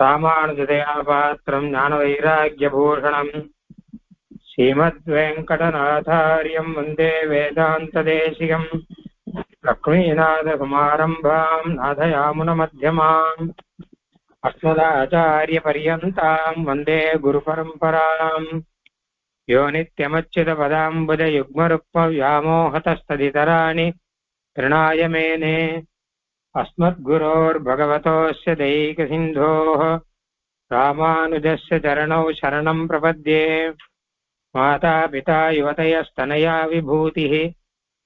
ராமானுஜதயாபாத்திரம் ஞானவைராக்கியபூஷணம் ஸ்ரீமத்வேங்கடநாதாரியம் வந்தே வேதாந்ததேசிகம் லக்ஷ்மீநாதகுமாரம்பாம் நாதயாமுனமத்தியமாம் அஸ்மதாச்சாரியபர்யந்தாம் வந்தே குருபரம்பராம் யோ நித்யமच्युतपदाम्बुजयुग्मरुक्मव्यामोहतस्तदितराणि तृणाय मेने अस्मद्गुरोर्भगवतोऽस्य दैकसिन्धोः रामानुजस्य चरणौ शरणं प्रपद्ये। माता पिता युवतयस्तनया विभूतिः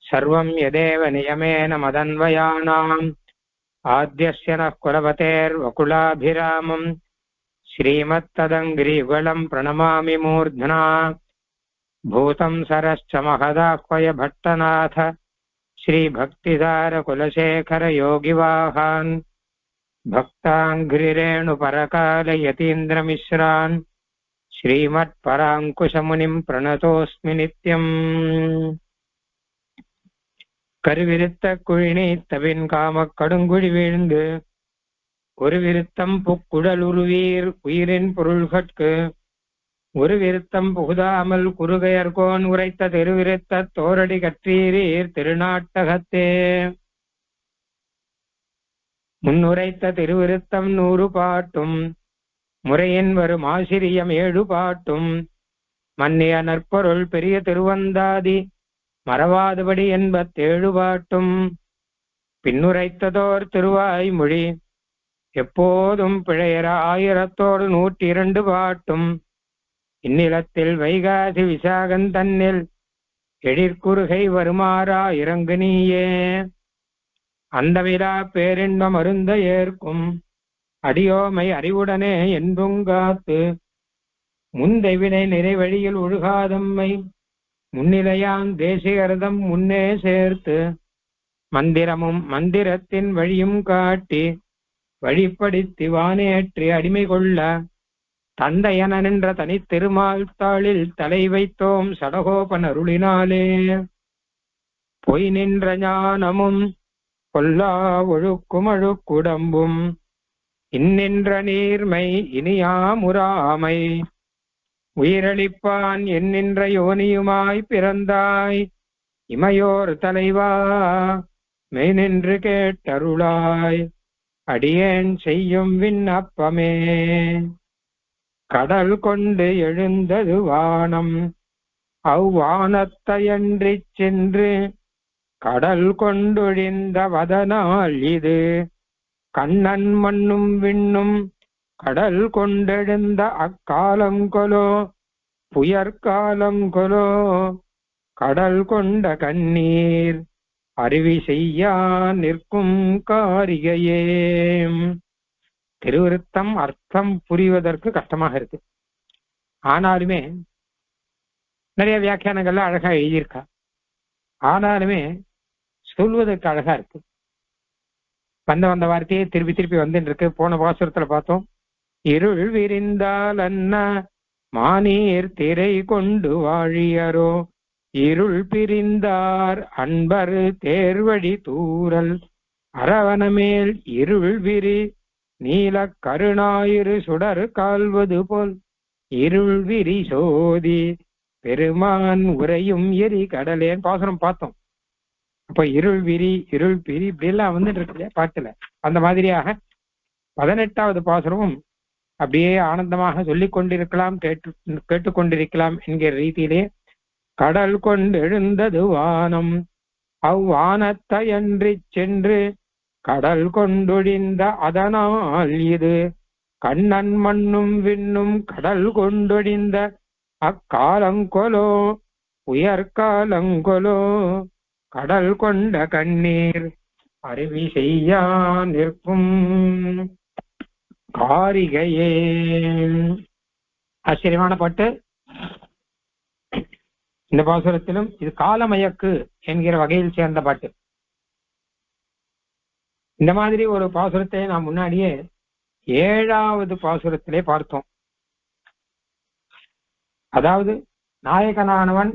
सर्वं यदेव नियमेन मदन्वयानाम् आद्यस्य नः कुलपतेर्वकुलाभिरामम् श्रीमत्तदङ्घ्रियुगलं प्रणमामि मूर्ध्ना। भूतं सरश्च महदाह्वय भट्टनाथ श्रीभक्तिदार कुलशेखर योगिवाहान् भक्ताङ्घ्रिरेणुपरकाल यतीन्द्रमिश्रान् श्रीमत्पराङ्कुशमुनिं प्रणतोऽस्मि नित्यम्। கருவிருத்த குழினி தவின் காமக் கடுங்குழி வீழ்ந்து ஒரு விருத்தம் புக்குடல் உருவீர் உயிரின் பொருள்கட்கு ஒரு விருத்தம் புகுதாமல் குறுகையர்கோன் உரைத்த திருவிருத்த தோரடி கற்றீரீர் திருநாட்டகத்தே. முன்னுரைத்த திருவிருத்தம் 100 பாட்டும் முறையின் வரும் ஆசிரியம் 7 பாட்டும் மன்னிய நற்பொருள் பெரிய திருவந்தாதி மறவாதுபடி 87 பாட்டும் பின்னுரைத்ததோர் திருவாய்மொழி எப்போதும் பிழையற 1000தோடு 102 பாட்டும் இந்நிலத்தில் வைகாசி விசாகன் தன்னில் எழிற்குறுகை வருமாறா இறங்கு நீயே. அந்த விழா பேரின்பம் அருந்த ஏற்கும் அடியோமை அறிவுடனே என்புங்காத்து முந்தைவினை நிறைவழியில் ஒழுகாதம்மை முன்னிலையான் தேசிகரதம் முன்னே சேர்த்து மந்திரமும் மந்திரத்தின் வழியும் காட்டி வழிப்படுத்தி வானேற்றி அடிமை கொள்ள தந்தையன நின்ற தனி திருமால்தாளில் தலை வைத்தோம் சடகோபன் அருளினாலே. பொய் நின்ற ஞானமும் கொல்லா ஒழுக்கும் அழுக்குடம்பும் இன்னின்ற நீர்மை இனியாமுறாமை உயிரளிப்பான் என்னின்ற யோனியுமாய் பிறந்தாய் இமையோர் தலைவா மெய் நின்று கேட்டருளாய் அடியேன் செய்யும் விண்ணப்பமே. கடல் கொண்டு எழுந்தது வானம் அவ்வானத்தையன்றி சென்று கடல் கொண்டொழிந்த வதனால் இது கண்ணன் மண்ணும் விண்ணும் கடல் கொண்டெழுந்த அக்காலங்கொலோ புயற்காலங்கொலோ கடல் கொண்ட கண்ணீர் அருவி செய்யா நிற்கும் காரிகையே. திருவிருத்தம் அர்த்தம் புரிவதற்கு கஷ்டமாக இருக்கு. ஆனாலுமே நிறைய வியாக்கியானங்கள்ல அழகா எழுதியிருக்கா. ஆனாலுமே சொல்வதற்கு அழகா இருக்கு. வந்த வார்த்தையே திருப்பி திருப்பி வந்துட்டு இருக்கு. போன பாசுரத்துல பார்த்தோம், இருள் விரிந்தால் அன்ன மானீர் திரை கொண்டு வாழியரோ இருள் பிரிந்தார் அன்பர் தேர்வழி தூரல் அரவணமேல் இருள் விரி நீல கருணாயிரு சுடர் கால்வது போல் இருள் விரி சோதி பெருமான் உரையும் எரி கடலேன் பாசுரம் பார்த்தோம். அப்ப இருள் விரி இருள் பிரி இப்படி எல்லாம் வந்துட்டு இருக்கு பாட்டுல. அந்த மாதிரியாக 18வது பாசுரமும் அப்படியே ஆனந்தமாக சொல்லிக் கொண்டிருக்கலாம், கேட்டுக்கொண்டிருக்கலாம் என்கிற ரீதியிலே கடல் கொண்டு எழுந்தது வானம் அவ்வானத்தையன்றி சென்று கடல் கொண்டொழிந்த அதனால் இது கண்ணன் மண்ணும் விண்ணும் கடல் கொண்டொழிந்த அக்காலங்கொலோ உயர்காலங்கொலோ கடல் கொண்ட கண்ணீர் அருவி செய்யா நிற்கும் காரிகையே. ஆச்சரியமான பாட்டு. இந்த பாசுரத்திலும் இது காலமயக்கு என்கிற வகையில் சேர்ந்த பாட்டு. இந்த மாதிரி ஒரு பாசுரத்தை நாம் முன்னாடியே 7வது பாசுரத்திலே பார்த்தோம். அதாவது நாயகனானவன்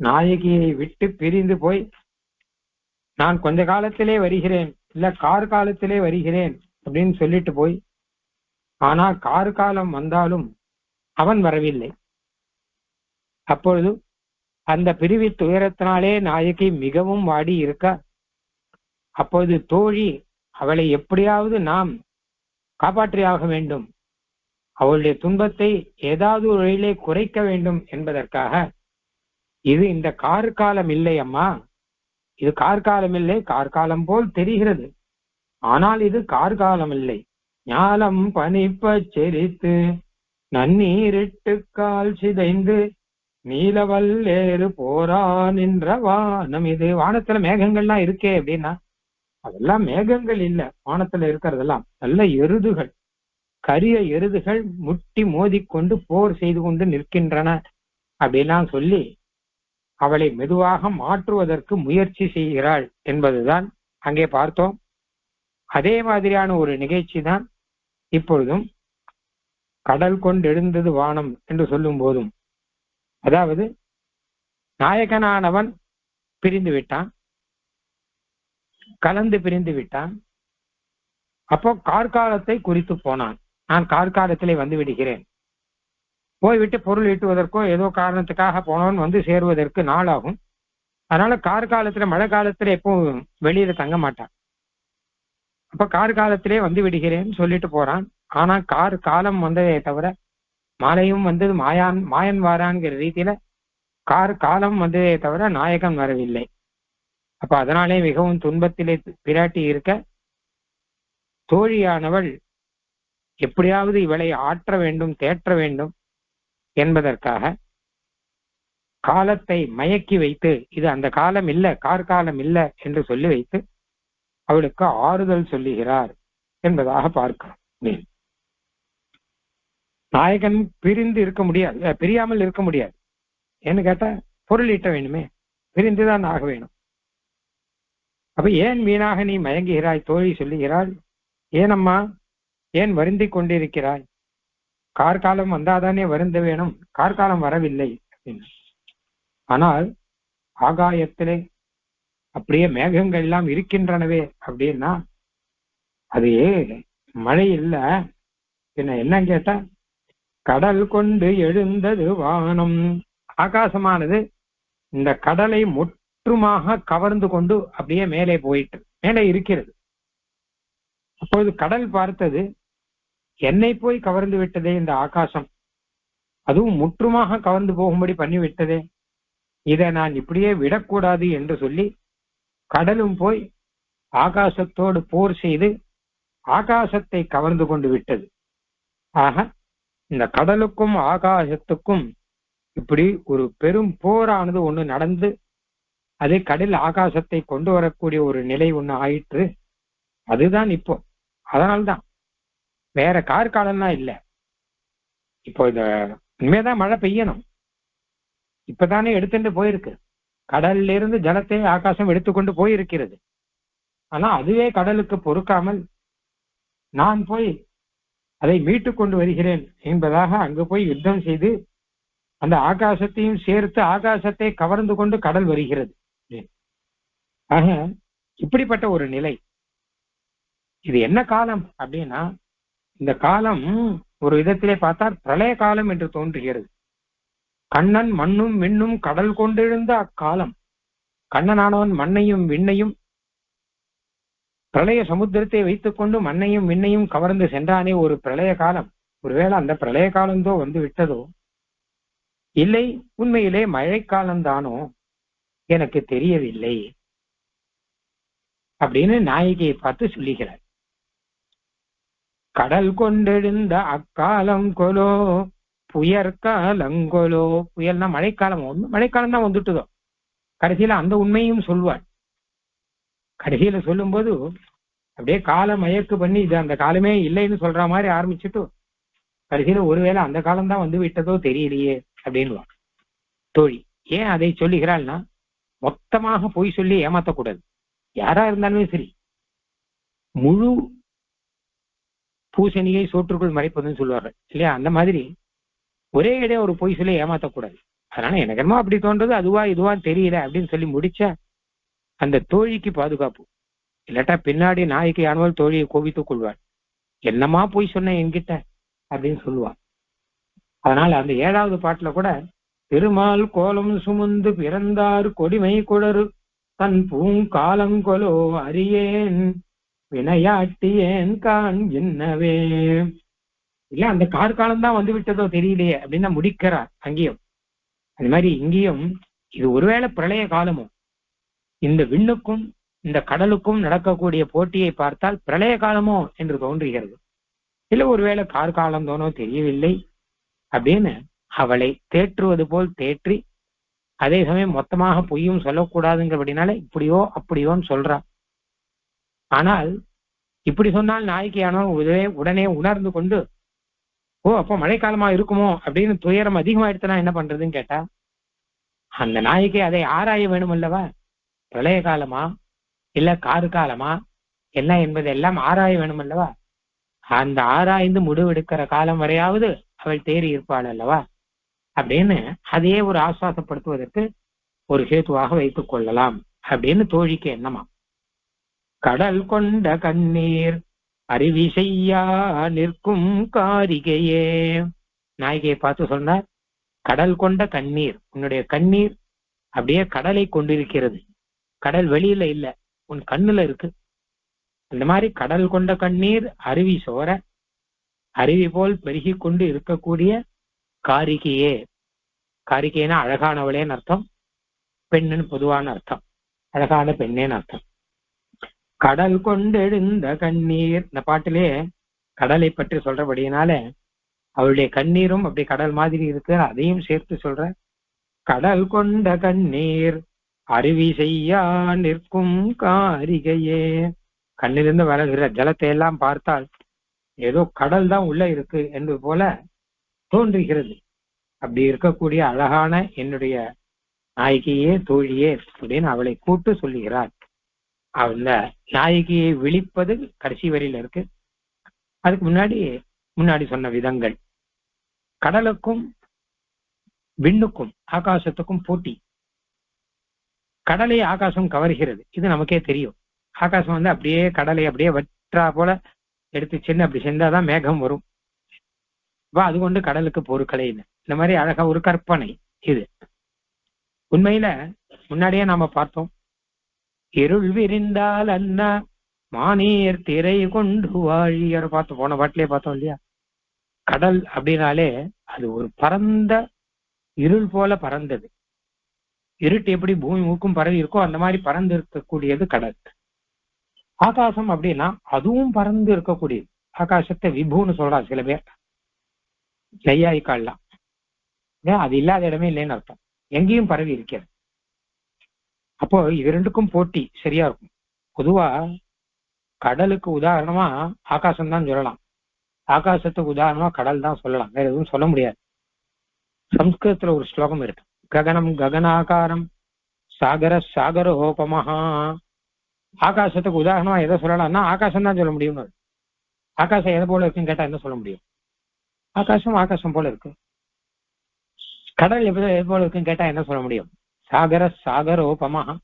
நாயகியை விட்டு பிரிந்து போய் நான் கொஞ்ச காலத்திலே வருகிறேன், இல்ல காலத்திலே வருகிறேன் அப்படின்னு சொல்லிட்டு போய் ஆனா கார்காலம் வந்தாலும் அவன் வரவில்லை. அப்பொழுது அந்த பிரிவி துயரத்தினாலே நாயகி மிகவும் வாடி இருக்க, அப்போது தோழி அவளை எப்படியாவது நாம் காப்பாற்றியாக வேண்டும், அவளுடைய துன்பத்தை ஏதாவது ஒரு வழியிலே குறைக்க வேண்டும் என்பதற்காக, இது இந்த கார்காலம் இல்லை அம்மா, இது கார்காலம் இல்லை, கார்காலம் போல் தெரிகிறது, ஆனால் இது கார்காலம் இல்லை, ஞாலம் பனிப்ப செரித்து நன்னீரிட்டு கால் சிதைந்து நீலவல்லேறு போரா நின்ற வானம். இது வானத்துல மேகங்கள்லாம் இருக்கே அப்படின்னா அதெல்லாம் மேகங்கள் இல்ல, வானத்துல இருக்கிறதெல்லாம் நல்ல எருதுகள், கரிய எருதுகள் முட்டி மோதிக்கொண்டு போர் செய்து கொண்டு நிற்கின்றன அப்படிலாம் சொல்லி அவளை மெதுவாக மாற்றுவதற்கு முயற்சி செய்கிறாள் என்பதுதான் அங்கே பார்த்தோம். அதே மாதிரியான ஒரு நிகழ்ச்சி தான் இப்பொழுதும் கடல் கொண்டெழுந்தது வானம் என்று சொல்லும் போதும், அதாவது நாயகனானவன் பிரிந்து விட்டான், கலந்து பிரிந்து விட்டான். அப்போ கார்காலத்தை குறித்து போனான், நான் கார்காலத்திலே வந்து விடுகிறேன், போய்விட்டு பொருள் ஈட்டுவதற்கோ ஏதோ காரணத்துக்காக போனவன் வந்து சேருவதற்கு நாளாகும். அதனால கார்காலத்துல மழை காலத்துல எப்போ வெளியில தங்க மாட்டான். அப்ப கார்காலத்திலே வந்து விடுகிறேன்னு சொல்லிட்டு போறான். ஆனா காலம் வந்ததே தவிர மாலையும் வந்தது மாயன் வாரான்கிற ரீதியில காலம் வந்ததே தவிர நாயகன் வரவில்லை. அப்ப அதனாலே மிகவும் துன்பத்திலே பிராட்டி இருக்க, தோழியானவள் எப்படியாவது இவளை ஆற்ற வேண்டும், தேற்ற வேண்டும் என்பதற்காக காலத்தை மயக்கி வைத்து, இது அந்த காலம் இல்ல, கார்காலம் இல்ல என்று சொல்லி வைத்து அவளுக்கு ஆறுதல் சொல்லுகிறார் என்பதாக பார்க்கிறோம். நாயகன் பிரிந்து இருக்க முடியாது, பிரியாமல் இருக்க முடியாது. ஏன்னு கேட்டா பொருள் ஈட்ட வேணுமே, பிரிந்துதான் ஆக வேணும். அப்ப ஏன் வீணாக நீ மயங்குகிறாய்? தோழி சொல்லுகிறாள், ஏனம்மா ஏன் வருந்தி கொண்டிருக்கிறாய்? கார்காலம் வந்தாதானே வருந்த வேணும், கார்காலம் வரவில்லை அப்படின்னு. ஆனால் ஆகாயத்திலே அப்படியே மேகங்கள் எல்லாம் இருக்கின்றனவே அப்படின்னா அது மழை இல்ல, என்ன கேட்டா கடல் கொண்டு எழுந்தது வானம். ஆகாசமானது இந்த கடலை முற்றுமாக கவர்ந்து கொண்டு அப்படியே மேலே போயிட்டு மேலே இருக்கிறது. அப்போது கடல் பார்த்தது, என்னை போய் கவர்ந்து விட்டதே இந்த ஆகாசம், அதுவும் முற்றுமாக கவர்ந்து போகும்படி பண்ணிவிட்டதே, இதை நான் இப்படியே விடக்கூடாது என்று சொல்லி கடலும் போய் ஆகாசத்தோடு போர் செய்து ஆகாசத்தை கவர்ந்து கொண்டு விட்டது. ஆக இந்த கடலுக்கும் ஆகாசத்துக்கும் இப்படி ஒரு பெரும் போரானது ஒண்ணு நடந்து அது கடல் ஆகாசத்தை கொண்டு வரக்கூடிய ஒரு நிலை ஒண்ணு ஆயிற்று. அதுதான் இப்போ. அதனால்தான் வேற கார்காலம்லாம் இல்லை. இப்போ இந்த உண்மையதான் மழை பெய்யணும், இப்பதானே எடுத்துட்டு போயிருக்கு, கடல்ல இருந்து ஜலத்தை ஆகாசம் எடுத்துக்கொண்டு போயிருக்கிறது. ஆனா அதுவே கடலுக்கு பொறுக்காமல் நான் போய் அதை மீட்டு கொண்டு வருகிறேன் என்பதாக அங்கு போய் யுத்தம் செய்து அந்த ஆகாசத்தையும் சேர்த்து ஆகாசத்தை கவர்ந்து கொண்டு கடல் வருகிறது. ஆக இப்படிப்பட்ட ஒரு நிலை. இது என்ன காலம் அப்படின்னா, இந்த காலம் ஒரு விதத்திலே பார்த்தால் பிரளய காலம் என்று தோன்றுகிறது. கண்ணன் மண்ணும் விண்ணும் கடல் கொண்டெழுந்த அக்காலம். கண்ணனானவன் மண்ணையும் விண்ணையும் பிரளய சமுத்திரத்தை வைத்துக் கொண்டு மண்ணையும் விண்ணையும் கவர்ந்து சென்றானே ஒரு பிரளய காலம். ஒருவேளை அந்த பிரளய காலந்தோ வந்து விட்டதோ, இல்லை உண்மையிலே மழைக்காலம்தானோ எனக்கு தெரியவில்லை அப்படின்னு நாயகியை பார்த்து சொல்லுகிறார். கடல் கொண்டெழுந்த அக்காலம் கொலோ புயற்காலங்கொலோ. புயல்னா மழைக்காலம், மழைக்காலம் தான் வந்துட்டுதோ. கடைசியில அந்த உண்மையும் சொல்வாள். கடைசியில சொல்லும் போது அப்படியே கால மயக்கு பண்ணி இது அந்த காலமே இல்லைன்னு சொல்ற மாதிரி ஆரம்பிச்சுட்டு கடைசியில ஒருவேளை அந்த காலம்தான் வந்து விட்டதோ தெரியலையே அப்படின்வா தோழி. ஏன் அதை சொல்லுகிறாள்னா, மொத்தமாக பொய் சொல்லி ஏமாத்தக்கூடாது. யாரா இருந்தாலுமே சரி, முழு பூசணியை சோற்றுக்குள் மறைப்பதுன்னு சொல்லுவார்கள் இல்லையா, அந்த மாதிரி ஒரே இடையே ஒரு பொய் சொல்லி ஏமாத்தக்கூடாது. அதனால எனக்கு என்னமோ அப்படி தோன்றது, அதுவா இதுவான்னு தெரியல அப்படின்னு சொல்லி முடிச்சா அந்த தோழிக்கு பாதுகாப்பு. இல்லாட்டா பின்னாடி நாய்க்கு யானவள் தோழியை கோபித்துக் கொள்வாள். என்னமா போய் சொன்ன என்கிட்ட, அப்படின்னு சொல்லுவா. அதனால அந்த 7வது பாட்டுல கூட திருமால் கோலம் சுமந்து பிறந்தார் கொடிமை குளறு தன் பூங்காலங்கொலோ அறியேன் வினையாட்டியேன் கான் என்னவே. இல்ல அந்த கார்காலம் தான் வந்து விட்டதோ தெரியலையே அப்படின்னு முடிக்கிறார் அங்கேயும். அது மாதிரி இங்கேயும் இது ஒருவேளை பிரளய காலமோ, இந்த விண்ணுக்கும் இந்த கடலுக்கும் நடக்கக்கூடிய போட்டியை பார்த்தால் பிரளய காலமோ என்று தோன்றுகிறது. இல்ல ஒருவேளை கார்காலம் தோனோ தெரியவில்லை அப்படின்னு அவளை தேற்றுவது போல் தேற்றி, அதே சமயம் மொத்தமாக பொய்யும் சொல்லக்கூடாதுங்கிறபடினால இப்படியோ அப்படியோன்னு சொல்றா. ஆனால் இப்படி சொன்னால் நாயகியானவன் உடனே உணர்ந்து கொண்டு, ஓ அப்போ மழைக்காலமா இருக்குமோ அப்படின்னு துயரம் அதிகமாயிடுச்சுன்னா என்ன பண்றதுன்னு கேட்டா, அந்த நாயகி அதை ஆராய வேணும் அல்லவா. பிரளய காலமா இல்ல காரு காலமா என்ன என்பது எல்லாம் ஆராய வேணும் அல்லவா. அந்த ஆராய்ந்து முடிவெடுக்கிற காலம் வரையாவது அவள் தேறி இருப்பாள் அல்லவா அப்படின்னு அதையே ஒரு ஆசுவாசப்படுத்துவதற்கு ஒரு ஹேத்துவாக வைத்துக் கொள்ளலாம் அப்படின்னு தோழிக்கு எண்ணமா. கடல் கொண்ட கண்ணீர் அருவி செய்யா நிற்கும் காரிகையே. நாயகியை பார்த்து சொன்னார், கடல் கொண்ட கண்ணீர், உன்னுடைய கண்ணீர் அப்படியே கடலை கொண்டிருக்கிறது. கடல் வெளியில இல்ல, உன் கண்ணுல இருக்கு. அந்த மாதிரி கடல் கொண்ட கண்ணீர் அருவி சோர அருவி போல் பெருகி கொண்டு இருக்கக்கூடிய காரிகையே. காரிகைனா அழகானவளேன்னு அர்த்தம், பெண்ணுன்னு பொதுவான அர்த்தம், அழகான பெண்ணேன்னு அர்த்தம். கடல் கொண்டெழுந்த கண்ணீர், இந்த பாட்டிலே கடலை பற்றி சொல்றபடியினால அவளுடைய கண்ணீரும் அப்படி கடல் மாதிரி இருக்கு, அதையும் சேர்த்து சொல்ற. கடல் கொண்ட கண்ணீர் அருவி செய்யா நிற்கும் காரிகையே. கண்ணிலிருந்து வளர்கிற ஜலத்தை எல்லாம் பார்த்தால் ஏதோ கடல் தான் உள்ள இருக்கு என்பது போல தோன்றுகிறது. அப்படி இருக்கக்கூடிய அழகான என்னுடைய நாயகியே தோழியே அப்படின்னு அவளை கூட்டு சொல்லுகிறார். அந்த நாயகியை விழிப்பது கடைசி வரியில இருக்கு. அதுக்கு முன்னாடி சொன்ன விதங்கள், கடலுக்கும் விண்ணுக்கும் ஆகாசத்துக்கும் போட்டி. கடலை ஆகாசம் கவர்கிறது, இது நமக்கே தெரியும். ஆகாசம் வந்து அப்படியே கடலை அப்படியே வற்றா போல எடுத்து சின்ன அப்படி செஞ்சாதான் மேகம் வரும். அது கொண்டு கடலுக்கு பொருட்களைன்னு இந்த மாதிரி அழகா ஒரு கற்பனை இது. உண்மையில முன்னாடியே நாம பார்த்தோம், இருள் விரிந்தால் அண்ணா மானீர் திரை கொண்டு வாழியர் பார்த்தோம், போன பாட்டிலே பார்த்தோம் இல்லையா. கடல் அப்படின்னாலே அது ஒரு பரந்த இருள் போல பறந்தது. இருட்டு எப்படி பூமி மூக்கும் பரவி இருக்கோ அந்த மாதிரி பறந்து இருக்கக்கூடியது கடல். ஆகாசம் அப்படின்னா அதுவும் பறந்து இருக்கக்கூடியது. ஆகாசத்தை விபுன்னு சொல்றா சில பேர், நெய்யாய்க்கால்லாம். அது இல்லாத இடமே இல்லைன்னு அர்த்தம், எங்கேயும் பரவி இருக்கிறது. அப்போ இது ரெண்டுக்கும் போட்டி சரியா இருக்கும். பொதுவா கடலுக்கு உதாரணமா ஆகாசம் தான் சொல்லலாம், ஆகாசத்துக்கு உதாரணமா கடல் தான் சொல்லலாம், வேற எதுவும் சொல்ல முடியாது. சம்ஸ்கிருதத்துல ஒரு ஸ்லோகம் இருக்கு, ககனம் ககனாகாரம் சாகர சாகரோபமஹா. ஆகாசத்துக்கு உதாரணமா எதை சொல்லலாம்னா ஆகாசம் தான் சொல்ல முடியும். ஆகாசம் எதை போல இருக்குன்னு கேட்டா என்ன சொல்ல முடியும்? ஆகாசம் ஆகாசம் போல இருக்கு. கடல் எது போல இருக்குன்னு கேட்டா என்ன சொல்ல முடியும்? சாகர சாகரோபமஹா,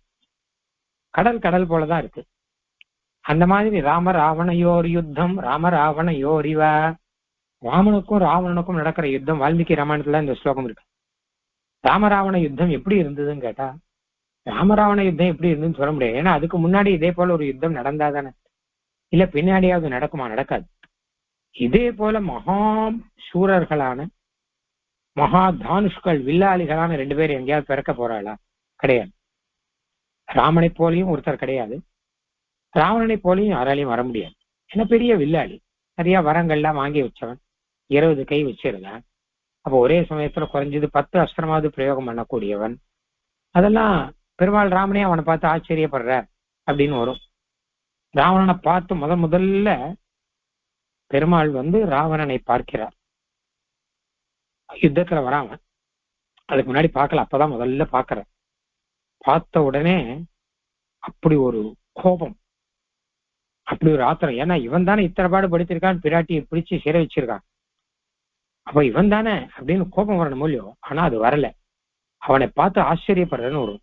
கடல் கடல் போலதான் இருக்கு. அந்த மாதிரி ராம ராவணையோர் யுத்தம் ராம ராவணையோர் இவ, ராமனுக்கும் ராவணனுக்கும் நடக்கிற யுத்தம் வால்மீகி ராமாயணத்துல இந்த ஸ்லோகம் இருக்கு. ராமராவண யுத்தம் எப்படி இருந்ததுன்னு கேட்டா ராமராவண யுத்தம் எப்படி இருந்ததுன்னு சொல்ல முடியாது. ஏன்னா அதுக்கு முன்னாடி இதே போல ஒரு யுத்தம் நடந்தாதானே, இல்ல பின்னாடியாவது நடக்குமா? நடக்காது. இதே போல மகா சூரர்களான மகா தானுஷ்கள் வில்லாளிகளான 2 பேர் எங்கேயாவது பிறக்க போறாளா? கிடையாது. ராமனை போலையும் ஒருத்தர் கிடையாது, ராவணனை போலையும் யாராலையும் வர முடியாது. ஏன்னா பெரிய வில்லாளி, நிறைய வரங்கள்லாம் வாங்கி வச்சவன், 20 கை வச்சிருந்தான். அப்போ ஒரே சமயத்துல குறைஞ்சது 10 அஸ்திரமாவது பிரயோகம் பண்ணக்கூடியவன். அதெல்லாம் பெருமாள் ராமனே அவனை பார்த்து ஆச்சரியப்படுற அப்படின்னு வரும். ராவணனை பார்த்து முதல்ல பெருமாள் வந்து ராவணனை பார்க்கிறார். யுத்தத்துல வராம அதுக்கு முன்னாடி பார்க்கல, அப்பதான் முதல்ல பாக்குற. பார்த்த உடனே அப்படி ஒரு கோபம், அப்படி ஒரு ஆத்திரம். ஏன்னா இவன் தானே இத்தனை பாடு படுத்திருக்கான், பிராட்டியை பிடிச்சு சிறை வச்சிருக்கான். அப்ப இவன் தானே அப்படின்னு கோபம் வரணும் இல்லையோ. ஆனா அது வரல. அவனை பார்த்து ஆச்சரியப்படுறன்னு வரும்.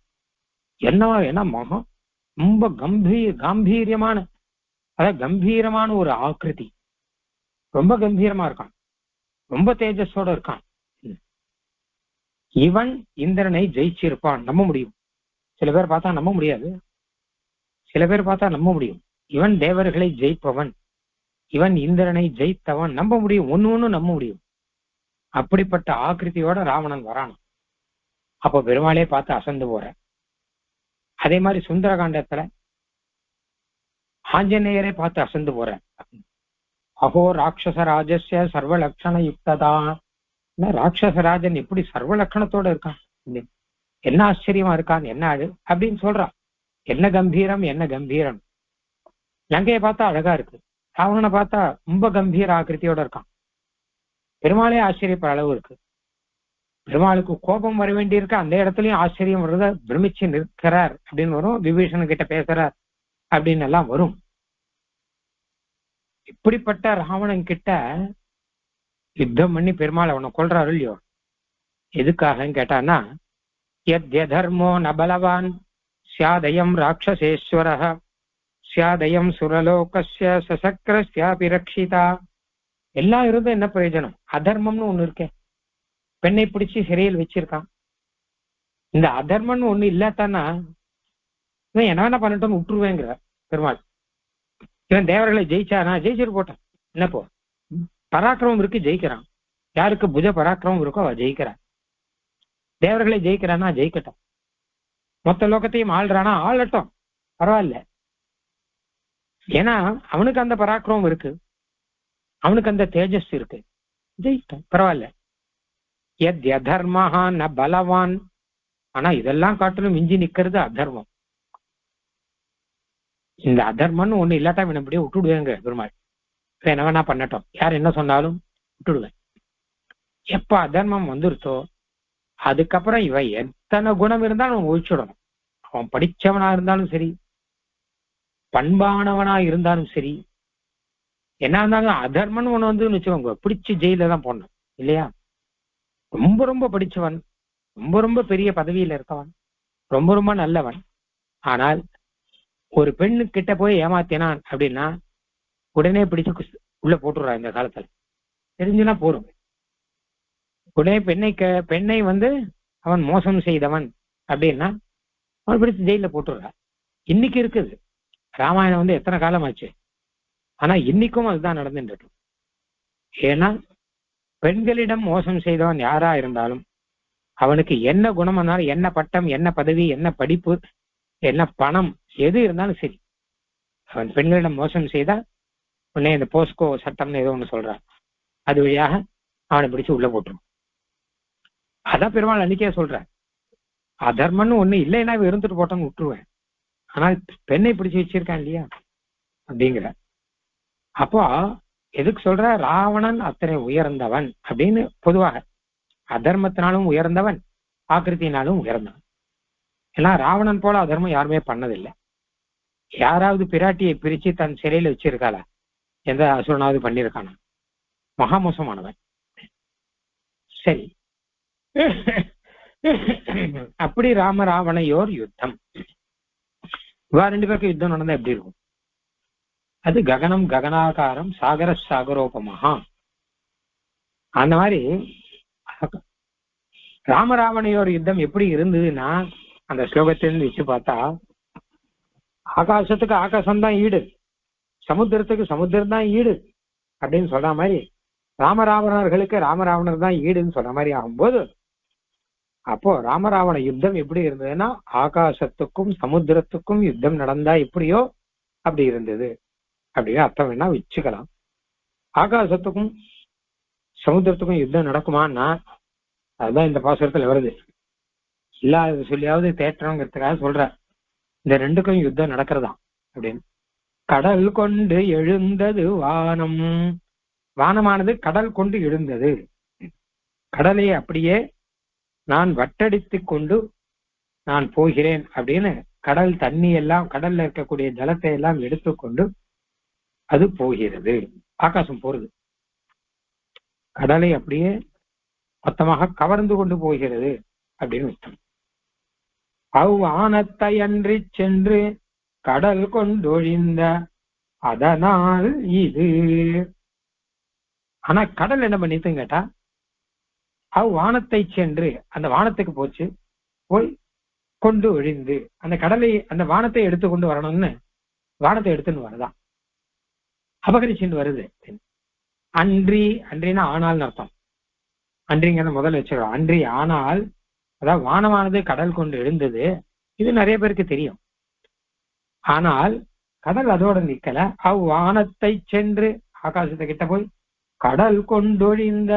என்னவா? ஏன்னா மகம் ரொம்ப கம்பீரியமான, அதாவது கம்பீரமான ஒரு ஆக்கிருதி, ரொம்ப கம்பீரமா இருக்கான். ரொம்ப தேஜஸோட இருக்கான். இவன் இந்திரனை ஜெயிச்சிருப்பான், நம்ப முடியும். சில பேர் பார்த்தா நம்ப முடியாது, சில பேர் பார்த்தா நம்ப முடியும். இவன் தேவர்களை ஜெயிப்பவன், இவன் இந்திரனை ஜெயித்தவன், நம்ப முடியும், ஒண்ணு நம்ப முடியும். அப்படிப்பட்ட ஆக்கிருத்தியோட ராவணன் வரான். அப்போ பெருமாளே பார்த்து அசந்து போற. அதே மாதிரி சுந்தரகாண்டத்துல ஆஞ்சநேயரை பார்த்து அசந்து போற. அஹோ ராட்சசராஜஸ்ய சர்வலட்சண யுக்ததா, ராட்சசராஜன் எப்படி சர்வலட்சணத்தோட இருக்கான், என்ன ஆச்சரியமா இருக்கான், என்ன அழு அப்படின்னு சொல்றான். என்ன கம்பீரம், என்ன கம்பீரம். லங்கையை பார்த்தா அழகா இருக்கு, ராவணனை பார்த்தா ரொம்ப கம்பீர ஆக்கிருத்தியோட இருக்கான். பெருமாளே ஆச்சரியப்படுற அளவு இருக்கு. பெருமாளுக்கு கோபம் வர வேண்டி இருக்கு, அந்த இடத்துலயும் ஆச்சரியம் வருத, பிரமிச்சு நிற்கிறார் அப்படின்னு வரும். விபீஷணன் கிட்ட பேசுறார் அப்படின்னு எல்லாம் வரும். இப்படிப்பட்ட ராவணன் கிட்ட யுத்தம் பண்ணி பெருமாள் அவனை கொல்றாரு இல்லையோ, எதுக்காகன்னு கேட்டான்னா, யத்யதர்மோ ந பலவான் ஸ்யாதயம் ராட்சசேஸ்வரஹ ஸ்யாதயம் சுரலோகஸ்ய சசக்ரஸ்யாபி ரக்ஷிதா. எல்லாம் இருந்து என்ன பிரயோஜனம், அதர்மம்னு ஒண்ணு இருக்கே, பெண்ணை பிடிச்சி சிறையில் வச்சிருக்கான். இந்த அதர்மம்னு ஒண்ணு இல்லாட்டானா இவன் என்ன வேணா பண்ணட்டும் விட்டுருவேங்கிற பெருமாள். இவன் தேவர்களை ஜெயிச்சானா ஜெயிச்சுட்டு போட்டான், என்னப்போ பராக்கிரமம் இருக்கு, ஜெயிக்கிறான். யாருக்கு புஜ பராக்கிரமம் இருக்கோ அவ ஜெயிக்கிறான். தேவர்களை ஜெயிக்கிறானா ஜெயிக்கட்டும், மொத்த லோகத்தையும் ஆள்றானா ஆளட்டும், பரவாயில்ல. ஏன்னா அவனுக்கு அந்த பராக்கிரமம் இருக்கு, அவனுக்கு அந்த தேஜஸ் இருக்கு, ஜெயிக்கட்டும், பரவாயில்ல. எத் அதர்மஹா ந பலவான். ஆனா இதெல்லாம் காட்டிலும் மிஞ்சி நிக்கிறது அதர்மம். இந்த அதர்மம்னு ஒண்ணு இல்லாட்டா இவன் இப்படியே விட்டுடுவேங்க பெருமாள். என்ன வேணா பண்ணட்டும், யார் என்ன சொன்னாலும் விட்டுடுவேன். எப்ப அதர்மம் வந்துருத்தோ அதுக்கப்புறம் இவன் எத்தனை குணம் இருந்தாலும் அவன் ஒழிச்சுடணும். அவன் படிச்சவனா இருந்தாலும் சரி, பண்பானவனா இருந்தாலும் சரி, என்ன இருந்தாலும் அதர்மம்னு ஒண்ணு வந்து வச்சுக்கோங்க, பிடிச்சு ஜெயில தான் போடணும் இல்லையா. ரொம்ப ரொம்ப படிச்சவன், ரொம்ப ரொம்ப பெரிய பதவியில இருக்கவன், ரொம்ப ரொம்ப நல்லவன், ஆனால் ஒரு பெண்ணு கிட்ட போய் ஏமாத்தினான் அப்படின்னா உடனே பிடிச்சு உள்ள போட்டுடுறான். இந்த காலத்துல தெரிஞ்சுன்னா போறோம், உடனே பெண்ணை வந்து அவன் மோசம் செய்தவன் அப்படின்னா அவன் பிடிச்சு ஜெயில போட்டுடுறான். இன்னைக்கு இருக்குது, ராமாயணம் வந்து எத்தனை காலம் ஆச்சு, ஆனா இன்னைக்கும் அதுதான் நடந்துட்டு இருக்கு. ஏன்னா பெண்களிடம் மோசம் செய்தவன் யாரா இருந்தாலும் அவனுக்கு என்ன குணம் இருந்தாலும், என்ன பட்டம், என்ன பதவி, என்ன படிப்பு, என்ன பணம், எது இருந்தாலும் சரி, அவன் பெண்களிடம் மோசம் செய்தா உடனே இந்த போஸ்கோ சட்டம்னு ஏதோ ஒண்ணு சொல்றான், அது வழியாக அவனை பிடிச்சு உள்ள போட்டுரும். அதான் பெருமாள் அன்னைக்கே சொல்ற, அதர்மம்னு ஒண்ணு இல்லைன்னா இருந்துட்டு போட்டோன்னு விட்டுருவேன், ஆனால் பெண்ணை பிடிச்சு வச்சிருக்கான் இல்லையா அப்படிங்கிற. அப்போ எதுக்கு சொல்ற, ராவணன் அத்தனை உயர்ந்தவன் அப்படின்னு பொதுவாக, அதர்மத்தினாலும் உயர்ந்தவன், ஆக்கிருத்தினாலும் உயர்ந்தவன். ஏன்னா ராவணன் போல அதர்மம் யாருமே பண்ணதில்லை. யாராவது பிராட்டியை பிரிச்சு தன் சிறையில வச்சிருக்காளா, எந்த அசுரனாவது பண்ணியிருக்கானா, மகாமோசமானவன். சரி, அப்படி ராம ராவணையோர் யுத்தம், இவா ரெண்டு பேருக்கு யுத்தம் நடந்தா எப்படி இருக்கும், அது ககனம் ககனாகாரம் சாகர சாகரோபமஹா. அந்த மாதிரி ராமராவணையோர் யுத்தம் எப்படி இருந்ததுன்னா, அந்த ஸ்லோகத்திலிருந்து வச்சு பார்த்தா, ஆகாசத்துக்கு ஆகாசம் தான் ஈடு, சமுத்திரத்துக்கு சமுத்திரம் தான் ஈடு அப்படின்னு சொல்ற மாதிரி, ராமராவணர்களுக்கு ராமராவணர் தான் ஈடுன்னு சொல்ற மாதிரி ஆகும்போது, அப்போ ராமராவண யுத்தம் எப்படி இருந்ததுன்னா, ஆகாசத்துக்கும் சமுத்திரத்துக்கும் யுத்தம் நடந்தா எப்படியோ அப்படி இருந்தது அப்படின்னு அர்த்தம் வேணா வச்சுக்கலாம். ஆகாசத்துக்கும் சமுத்திரத்துக்கும் யுத்தம் நடக்குமான்னா அதுதான் இந்த பாசுரத்துல வருது. இல்லாத சொல்லியாவது தேற்றணுங்கிறதுக்காக சொல்ற, இந்த ரெண்டுக்கும் யுத்தம் நடக்கிறதா அப்படின்னு. கடல் கொண்டு எழுந்தது வானம், வானமானது கடல் கொண்டு எழுந்தது, கடலை அப்படியே நான் வட்டடித்து கொண்டு நான் போகிறேன் அப்படின்னு கடல் தண்ணி எல்லாம், கடல்ல இருக்கக்கூடிய ஜலத்தை எல்லாம் எடுத்துக்கொண்டு அது போகிறது, ஆகாசம் போறது, கடலை அப்படியே மொத்தமாக கவர்ந்து கொண்டு போகிறது அப்படின்னு அர்த்தம். அவ்வானத்தை அன்றி சென்று கடல் கொண்டொழிந்த அதனால் இது, ஆனா கடல் என்ன பண்ணிட்டுன்னு கேட்டா, வானத்தை சென்று அந்த வானத்துக்கு போச்சு, போய் கொண்டு ஒழிந்து அந்த கடலை அந்த வானத்தை எடுத்து கொண்டு வரணும்னு வானத்தை எடுத்துன்னு வரதான் அபகரிச்சுட்டு வருது. அன்றி, அன்றினா ஆனால்னு அர்த்தம். அன்றிங்கிறத முதல்ல வச்சுக்கிறோம். அன்றி ஆனால், அதாவது வானமானது கடல் கொண்டு எழுந்தது, இது நிறைய பேருக்கு தெரியும். ஆனால் கடல் அதோட நிக்கல, வானத்தை சென்று ஆகாசத்தை கிட்ட போய் கடல் கொண்டொழிந்த,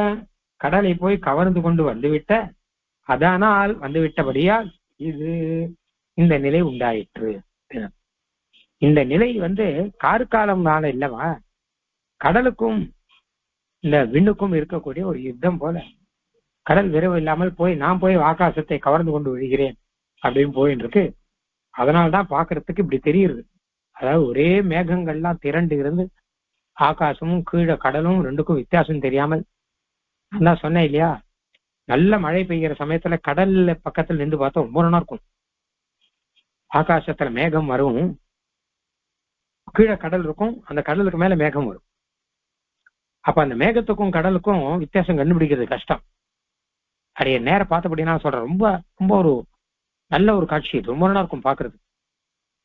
கடலை போய் கவர்ந்து கொண்டு வந்துவிட்ட, அதனால் வந்துவிட்டபடியால் இது இந்த நிலை உண்டாயிற்று. இந்த நிலை கார்காலம்னால இல்லவா, கடலுக்கும் இந்த விண்ணுக்கும் இருக்கக்கூடிய ஒரு யுத்தம் போல. கடல் விரைவு இல்லாமல் போய் நான் போய் ஆகாசத்தை கவர்ந்து கொண்டு விழுகிறேன் அப்படின்னு போயின்னு இருக்கு. அதனால்தான் பாக்குறதுக்கு இப்படி தெரியுது. அதாவது ஒரே மேகங்கள்லாம் திரண்டு இருந்து ஆகாசமும் கீழே கடலும் ரெண்டுக்கும் வித்தியாசம் தெரியாமல், நான் சொன்னேன் இல்லையா, நல்ல மழை பெய்கிற சமயத்துல கடல்ல பக்கத்துல நின்று பார்த்தா ரொம்ப நல்லா இருக்கும். ஆகாசத்துல மேகம் வரும், கீழே கடல் இருக்கும், அந்த கடலுக்கு மேல மேகம் வரும். அப்ப அந்த மேகத்துக்கும் கடலுக்கும் வித்தியாசம் கண்டுபிடிக்கிறது கஷ்டம். அடைய நேரம் பார்த்தபடினா சொல்றேன், ரொம்ப ரொம்ப ஒரு நல்ல ஒரு காட்சி, ரொம்ப நல்லா இருக்கும் பாக்குறது.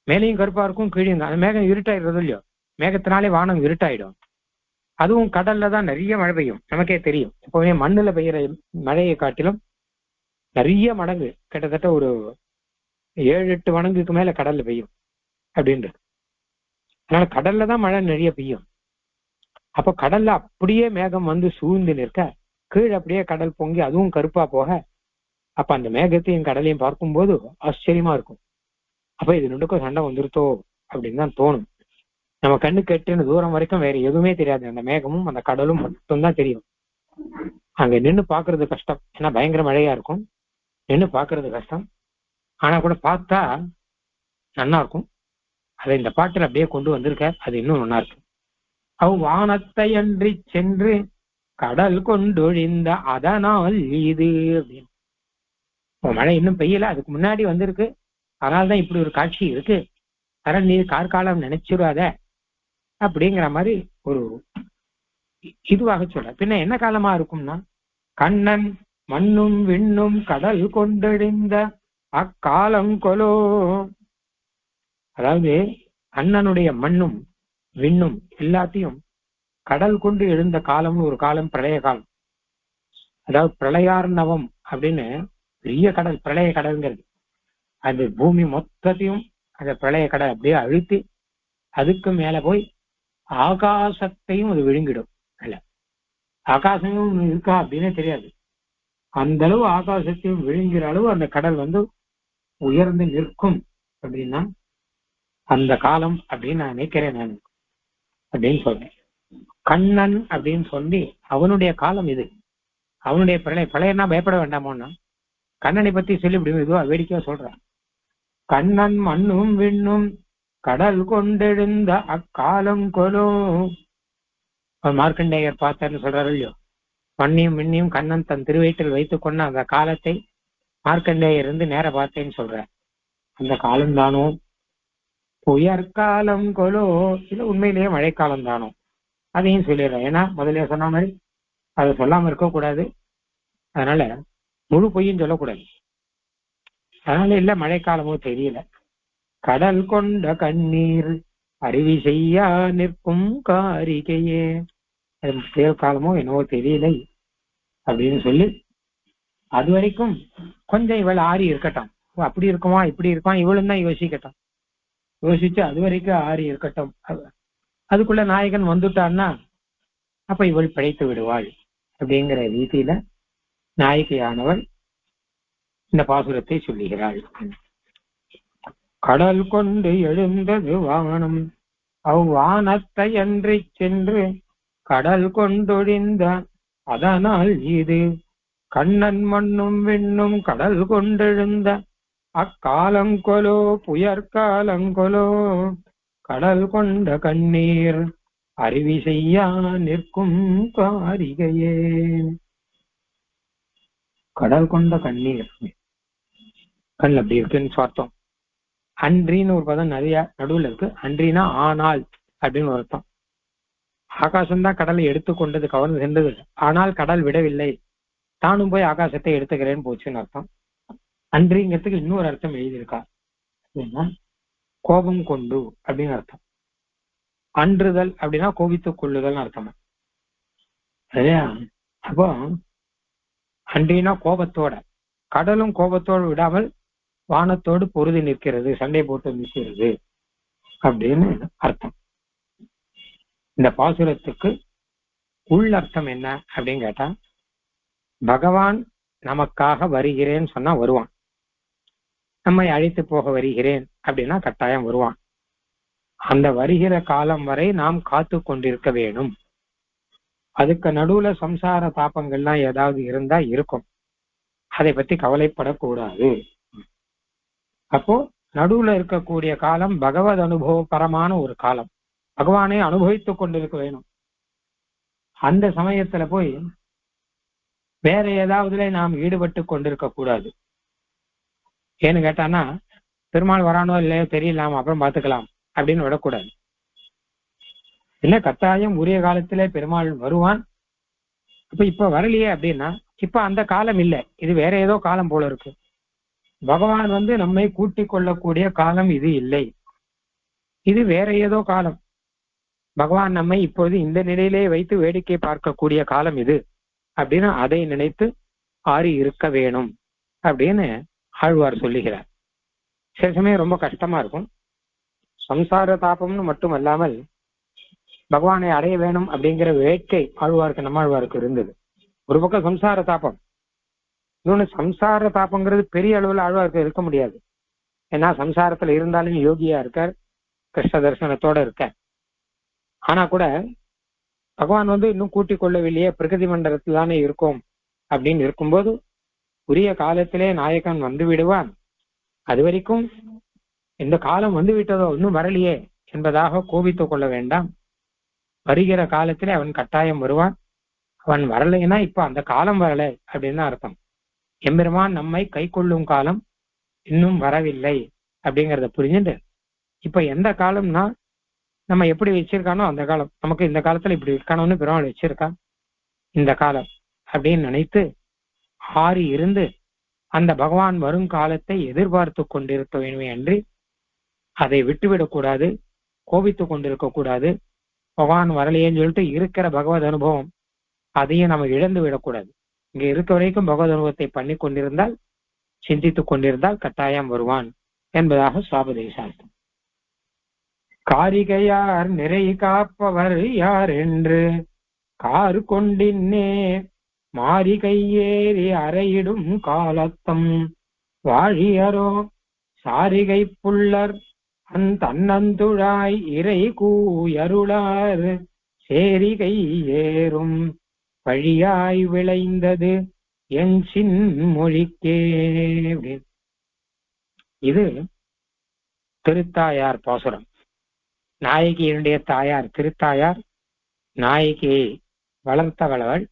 மேலையும் கருப்பா இருக்கும், கீழையும். அந்த மேகம் இருட்டாயிடுறது இல்லையோ, மேகத்தினாலே வானம் இருட்டாயிடும். அதுவும் கடல்ல தான் நிறைய மழை பெய்யும், நமக்கே தெரியும். எப்பவுமே மண்ணுல பெய்யற மழையை காட்டிலும் நிறைய மடங்கு, கிட்டத்தட்ட ஒரு 7-8 மடங்குக்கு மேல கடல்ல பெய்யும் அப்படின்றது. அதனால கடல்ல தான் மழை நிறைய பெய்யும். அப்ப கடல்ல அப்படியே மேகம் சூழ்ந்து நிற்க, கீழே அப்படியே கடல் பொங்கி அதுவும் கருப்பா போக, அப்ப அந்த மேகத்தையும் கடலையும் பார்க்கும்போது ஆச்சரியமா இருக்கும். அப்ப இது ரெண்டுக்கும் சண்டை வந்துருத்தோ அப்படின்னு தான் தோணும். நம்ம கண்ணு கெட்டுன்னு தூரம் வரைக்கும் வேற எதுவுமே தெரியாது, அந்த மேகமும் அந்த கடலும் மட்டும்தான் தெரியும். அங்க நின்று பாக்குறது கஷ்டம், ஏன்னா பயங்கர மழையா இருக்கும், நின்று பாக்குறது கஷ்டம். ஆனா கூட பார்த்தா நல்லா இருக்கும். அதை இந்த பாட்டுல அப்படியே கொண்டு வந்திருக்க, அது இன்னும் நல்லா இருக்கு. வானத்தை அன்றி சென்று கடல் கொண்டொழிந்த அதனால் இது அப்படின்னு. மழை இன்னும் பெய்யல, அதுக்கு முன்னாடி வந்திருக்கு, அதனால்தான் இப்படி ஒரு காட்சி இருக்கு. கடல் நீர் கார்காலம் நினைச்சிடாத அப்படிங்கிற மாதிரி ஒரு இதுவாக சொல்ற. பின்ன என்ன காலமா இருக்கும்னா, கண்ணன் மண்ணும் விண்ணும் கடல் கொண்டெழுந்த அக்காலம் கொலோ. அதாவது கண்ணனுடைய மண்ணும் விண்ணும் எல்லாத்தையும் கடல் கொண்டு எழுந்த காலம்னு ஒரு காலம் பிரளய காலம். அதாவது பிரளயார்ணவம் அப்படின்னு பெரிய கடல், பிரளய கடல்ங்கிறது அந்த பூமி மொத்தத்தையும் அந்த பிரளய கடல் அப்படியே அழுத்தி அதுக்கு மேல போய் ஆகாசத்தையும் அது விழுங்கிடும். இல்ல ஆகாசமும் இருக்கா அப்படின்னு தெரியாது, அந்த அளவு ஆகாசத்தையும் விழுங்குற அளவு அந்த கடல் உயர்ந்து நிற்கும் அப்படின்னா அந்த காலம் அப்படின்னு நான் நினைக்கிறேன் நான் அப்படின்னு சொல்றேன். கண்ணன் அப்படின்னு சொல்லி அவனுடைய காலம் இது, அவனுடைய பிரளயம்னா பயப்பட வேண்டாமோன்னா கண்ணனை பத்தி சொல்லி இப்படி இதுவா வேடிக்கையா சொல்றான். கண்ணன் மண்ணும் விண்ணும் கடல் கொண்டெழுந்த அக்காலம் கொலோ. மார்க்கண்டேயர் பார்த்தார்னு சொல்றாரு இல்லையோ, மண்ணையும் விண்ணையும் கண்ணன் தன் திருவயிற்றில் வைத்துக் கொண்ட அந்த காலத்தை மார்க்கண்டேயர் இருந்து நேர பார்த்தேன்னு சொல்ற. அந்த காலம் தானோ புயற்காலம் கொலோ, இல்ல உண்மையிலேயே மழைக்காலம் தானோ, அதையும் சொல்லிடுறேன். ஏன்னா முதல்ல சொன்ன மாதிரி அதை சொல்லாம இருக்கக்கூடாது, அதனால முழு பொய்யும் சொல்லக்கூடாது. அதனால இல்ல மழைக்காலமோ தெரியல. கடல் கொண்ட கண்ணீர் அருவி செய்யா நிற்கும் காரிகையே, அது புயல் காலமோ என்னவோ தெரியலை அப்படின்னு சொல்லி அது வரைக்கும் கொஞ்சம் இவள் ஆறி இருக்கட்டும். அப்படி இருக்குமா இப்படி இருக்குமா இவளும் தான் யோசிக்கட்டும், யோசிச்சு அது வரைக்கும் ஆறி இருக்கட்டும். அதுக்குள்ள நாயகன் வந்துட்டான்னா அப்ப இவள் பிழைத்து விடுவாள் அப்படிங்கிற ரீதியில நாயகியானவள் இந்த பாசுரத்தை சொல்லுகிறாள். கடல் கொண்டு எழுந்தது வானம் அவ்வானத்தை அன்றி சென்று கடல் கொண்டொழிந்த அதனால் இது கண்ணன் மண்ணும் விண்ணும் கடல் கொண்டெழுந்த அக்காலங்கொலோ புயற்காலங்கொலோ கடல் கொண்ட கண்ணீர் அருவி செய்யா நிற்கும் காரிகையே. கடல் கொண்ட கண்ணீர், கண் அப்படி இருக்குன்னு பார்த்தோம். அன்றின்னு ஒரு பதம் நிறைய நடுவில் இருக்கு. அன்றினா ஆனால் அப்படின்னு ஒரு அர்த்தம். ஆகாசம்தான் கடலை எடுத்துக்கொண்டது, கவர்ந்து சென்றது. ஆனால் கடல் விடவில்லை, தானும் போய் ஆகாசத்தை எடுத்துக்கிறேன்னு போச்சுன்னு அர்த்தம். அன்றிங்கிறதுக்கு இன்னொரு அர்த்தம் எழுதியிருக்கா, கோபம் கொண்டு அப்படின்னு அர்த்தம். அன்றுதல் அப்படின்னா கோபித்துக் கொள்ளுதல் அர்த்தம். சரியா? அப்போ அன்றினா கோபத்தோட, கடலும் கோபத்தோடு விடாமல் வானத்தோடு பொருதி நிற்கிறது, சண்டை போட்டு நிற்கிறது அப்படின்னு அர்த்தம். இந்த பாசுரத்துக்கு உள் அர்த்தம் என்ன அப்படின்னு கேட்டா, பகவான் நமக்காக வருகிறேன்னு சொன்னா வருவான், நம்மை அழைத்து போக வருகிறேன் அப்படின்னா கட்டாயம் வருவான். அந்த வருகிற காலம் வரை நாம் காத்து கொண்டிருக்க வேணும். அதுக்கு நடுவுல சம்சார தாபங்கள்லாம் ஏதாவது இருந்தா இருக்கும், அதை பத்தி கவலைப்படக்கூடாது. அப்போ நடுவுல இருக்கக்கூடிய காலம் பகவத் அனுபவபரமான ஒரு காலம், பகவானை அனுபவித்துக் கொண்டிருக்க வேணும். அந்த சமயத்துல போய் வேற ஏதாவதுல நாம் ஈடுபட்டு கொண்டிருக்க கூடாது. ஏன்னு கேட்டானா, பெருமாள் வரானோ இல்லையோ தெரியல, நாம அப்புறம் பார்த்துக்கலாம் அப்படின்னு விடக்கூடாது. இல்ல, கட்டாயம் உரிய காலத்திலே பெருமாள் வருவான். இப்ப வரலையே அப்படின்னா இப்ப அந்த காலம் இல்லை, இது வேற ஏதோ காலம் போல இருக்கு. பகவான் நம்மை கூட்டிக் கொள்ளக்கூடிய காலம் இது இல்லை, இது வேற ஏதோ காலம். பகவான் நம்மை இப்போது இந்த நிலையிலே வைத்து வேடிக்கை பார்க்கக்கூடிய காலம் இது அப்படின்னு அதை நினைத்து ஆறி இருக்க வேணும் அப்படின்னு ஆழ்வார் சொல்லுகிறார். சில சமயம் ரொம்ப கஷ்டமா இருக்கும். சம்சார தாபம்னு மட்டும் அல்லாமல் பகவானை அடைய வேணும் அப்படிங்கிற வேட்கை ஆழ்வாருக்கு, நம்மாழ்வாருக்கு இருந்தது. ஒரு பக்கம் சம்சார தாபம், இன்னொன்னு சம்சார தாபங்கிறது பெரிய அளவுல ஆழ்வாருக்கு இருக்க முடியாது. ஏன்னா சம்சாரத்துல இருந்தாலும் யோகியா இருக்கார், கிருஷ்ண தரிசனத்தோட இருக்கார். ஆனா கூட பகவான் இன்னும் கூட்டிக் கொள்ளவில்லையே, பிரகிருதி மண்டலத்தில் தானே இருக்கும் அப்படின்னு இருக்கும்போது உரிய காலத்திலே நாயகன் வந்து விடுவான். அது வரைக்கும் இந்த காலம் வந்து விட்டதோ இன்னும் வரலையே என்பதாக கோபித்துக் கொள்ள வேண்டாம். வருகிற காலத்திலே அவன் கட்டாயம் வருவான். அவன் வரலைன்னா இப்ப அந்த காலம் வரல அப்படின்னு அர்த்தம். எம்பெருமான் நம்மை கை கொள்ளும் காலம் இன்னும் வரவில்லை அப்படிங்கிறத புரிஞ்சுட்டு, இப்ப எந்த காலம்னா நம்ம எப்படி வச்சிருக்கானோ அந்த காலம், நமக்கு இந்த காலத்துல இப்படி இருக்கணும்னு பெருமாள் வச்சிருக்கான், இந்த காலம் அப்படின்னு நினைத்து ஆறி இருந்து அந்த பகவான் வரும் காலத்தை எதிர்பார்த்து கொண்டிருக்க வேண்டுமே அன்றி அதை விட்டுவிடக்கூடாது, கோபித்து கொண்டிருக்க கூடாது. பகவான் வரலையேன்னு சொல்லிட்டு இருக்கிற பகவத் அனுபவம் அதையும் நம்ம இழந்து விடக்கூடாது. இங்க இருக்க வரைக்கும் பகவத் அனுபவத்தை பண்ணி கொண்டிருந்தால், சிந்தித்துக் கொண்டிருந்தால் கட்டாயம் வருவான் என்பதாக சுவாபதேசார்த்தம். காரிகையார் நிறை காப்பவர் யார் என்று கார் கொண்டின்னே மாறி கையேறி அறையிடும் காலத்தம் வாழியரோ சாரிகை புள்ளர் அந்தன்னந்துழாய் இறை கூயருளார் சேரிகை ஏறும் பழியாய் விளைந்தது என் சின் மொழிக்கே. இது திருத்தாயார் பாசுரம். நாயகியினுடைய தாயார் திருத்தாயார், நாயகியை வளர்த்தவளவள்,